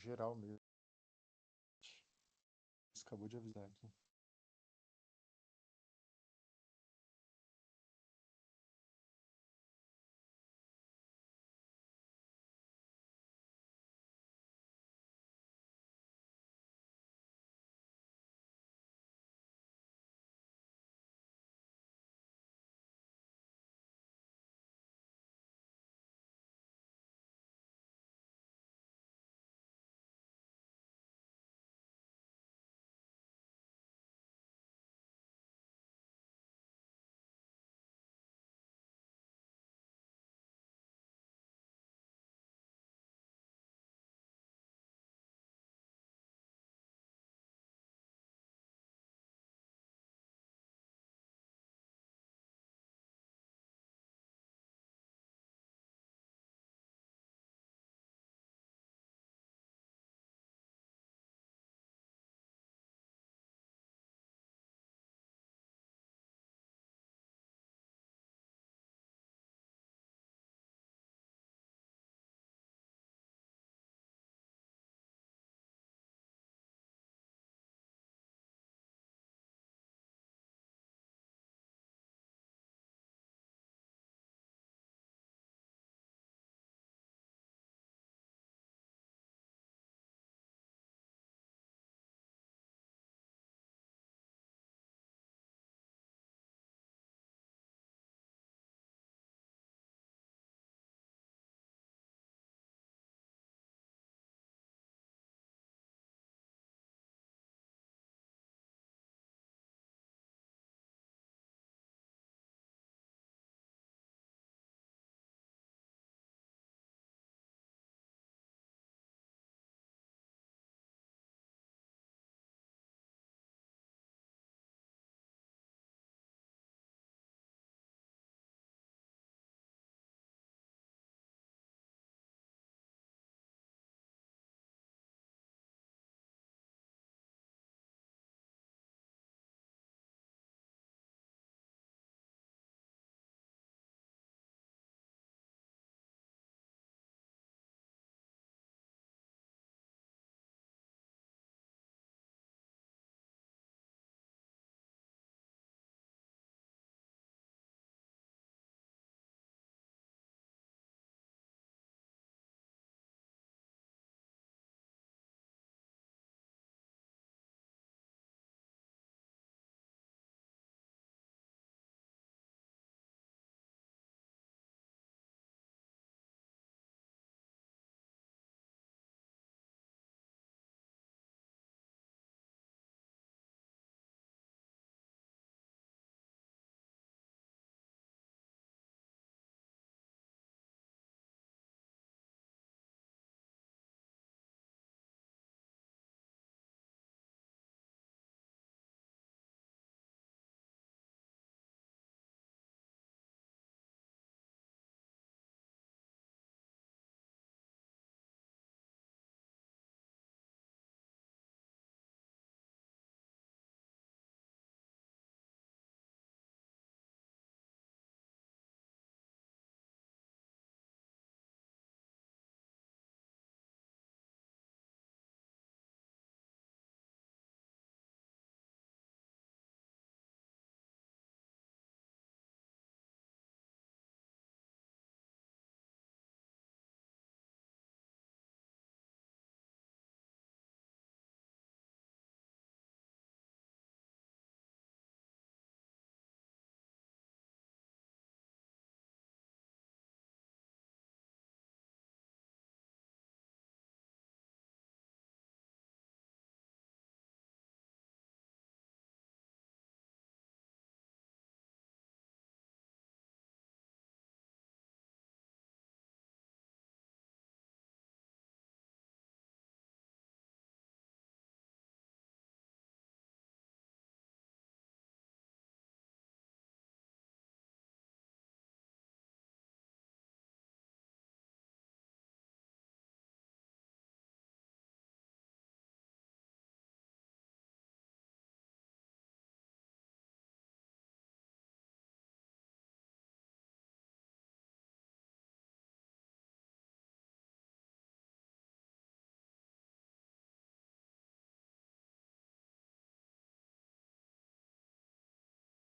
Geral mesmo. Acabou de avisar aqui.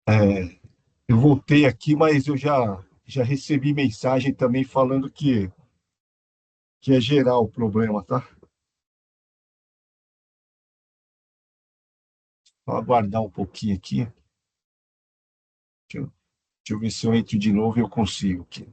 É, eu voltei aqui, mas eu já recebi mensagem também falando que é geral o problema, tá? Vou aguardar um pouquinho aqui. Deixa eu, deixa eu ver se eu entro de novo e eu consigo aqui.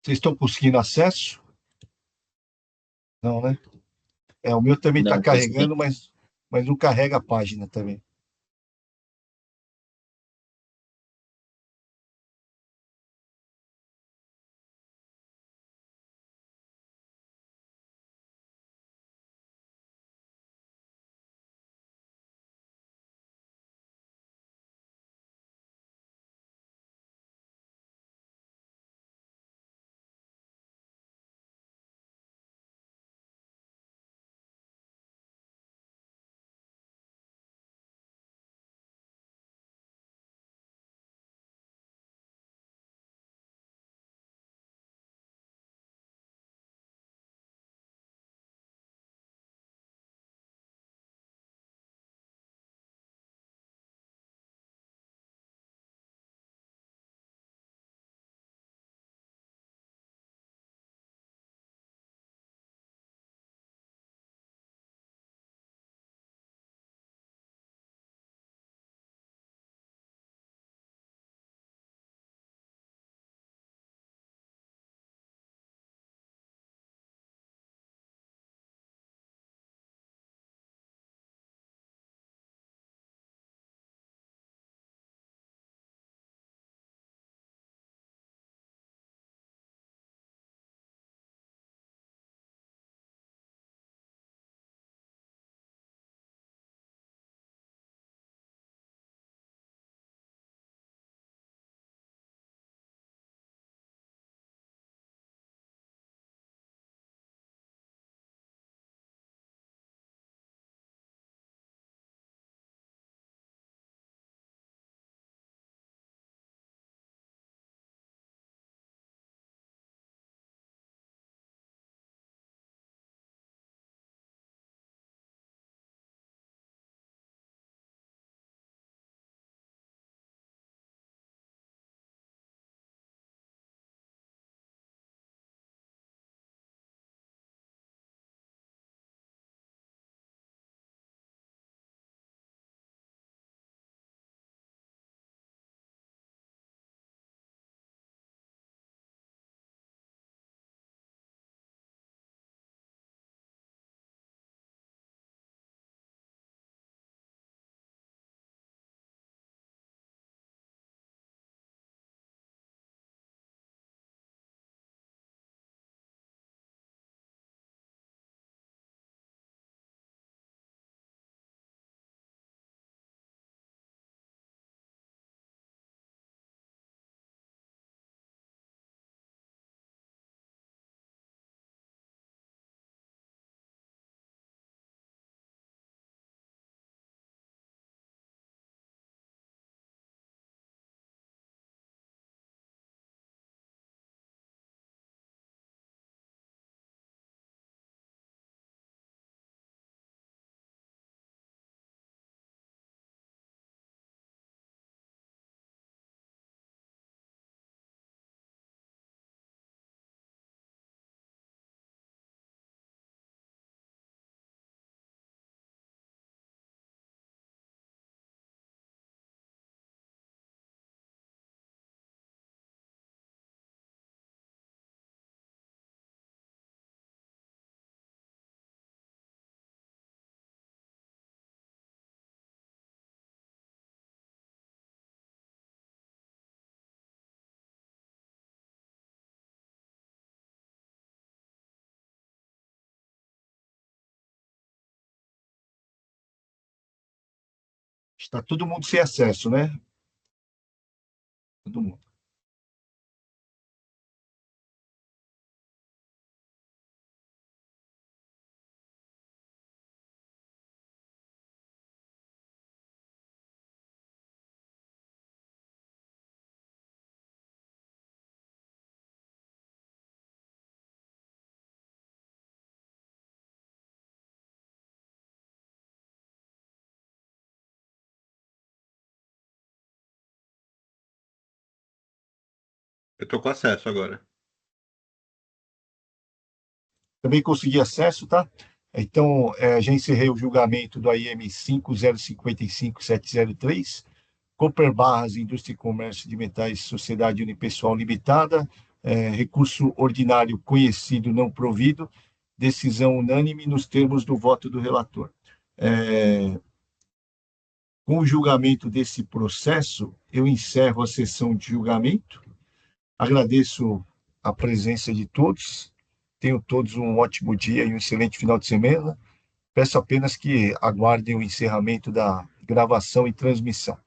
Vocês estão conseguindo acesso? Não, né? O meu também está Não consegui. carregando, mas não carrega a página também. Está todo mundo sem acesso, né? Todo mundo. Eu estou com acesso agora. Também consegui acesso, tá? Então, já encerrei o julgamento do AIM 5055703, Cooper Barras, Indústria e Comércio de Metais, Sociedade Unipessoal Limitada, recurso ordinário conhecido não provido, decisão unânime nos termos do voto do relator. Com o julgamento desse processo, eu encerro a sessão de julgamento. Agradeço a presença de todos. Tenham todos um ótimo dia e um excelente final de semana. Peço apenas que aguardem o encerramento da gravação e transmissão.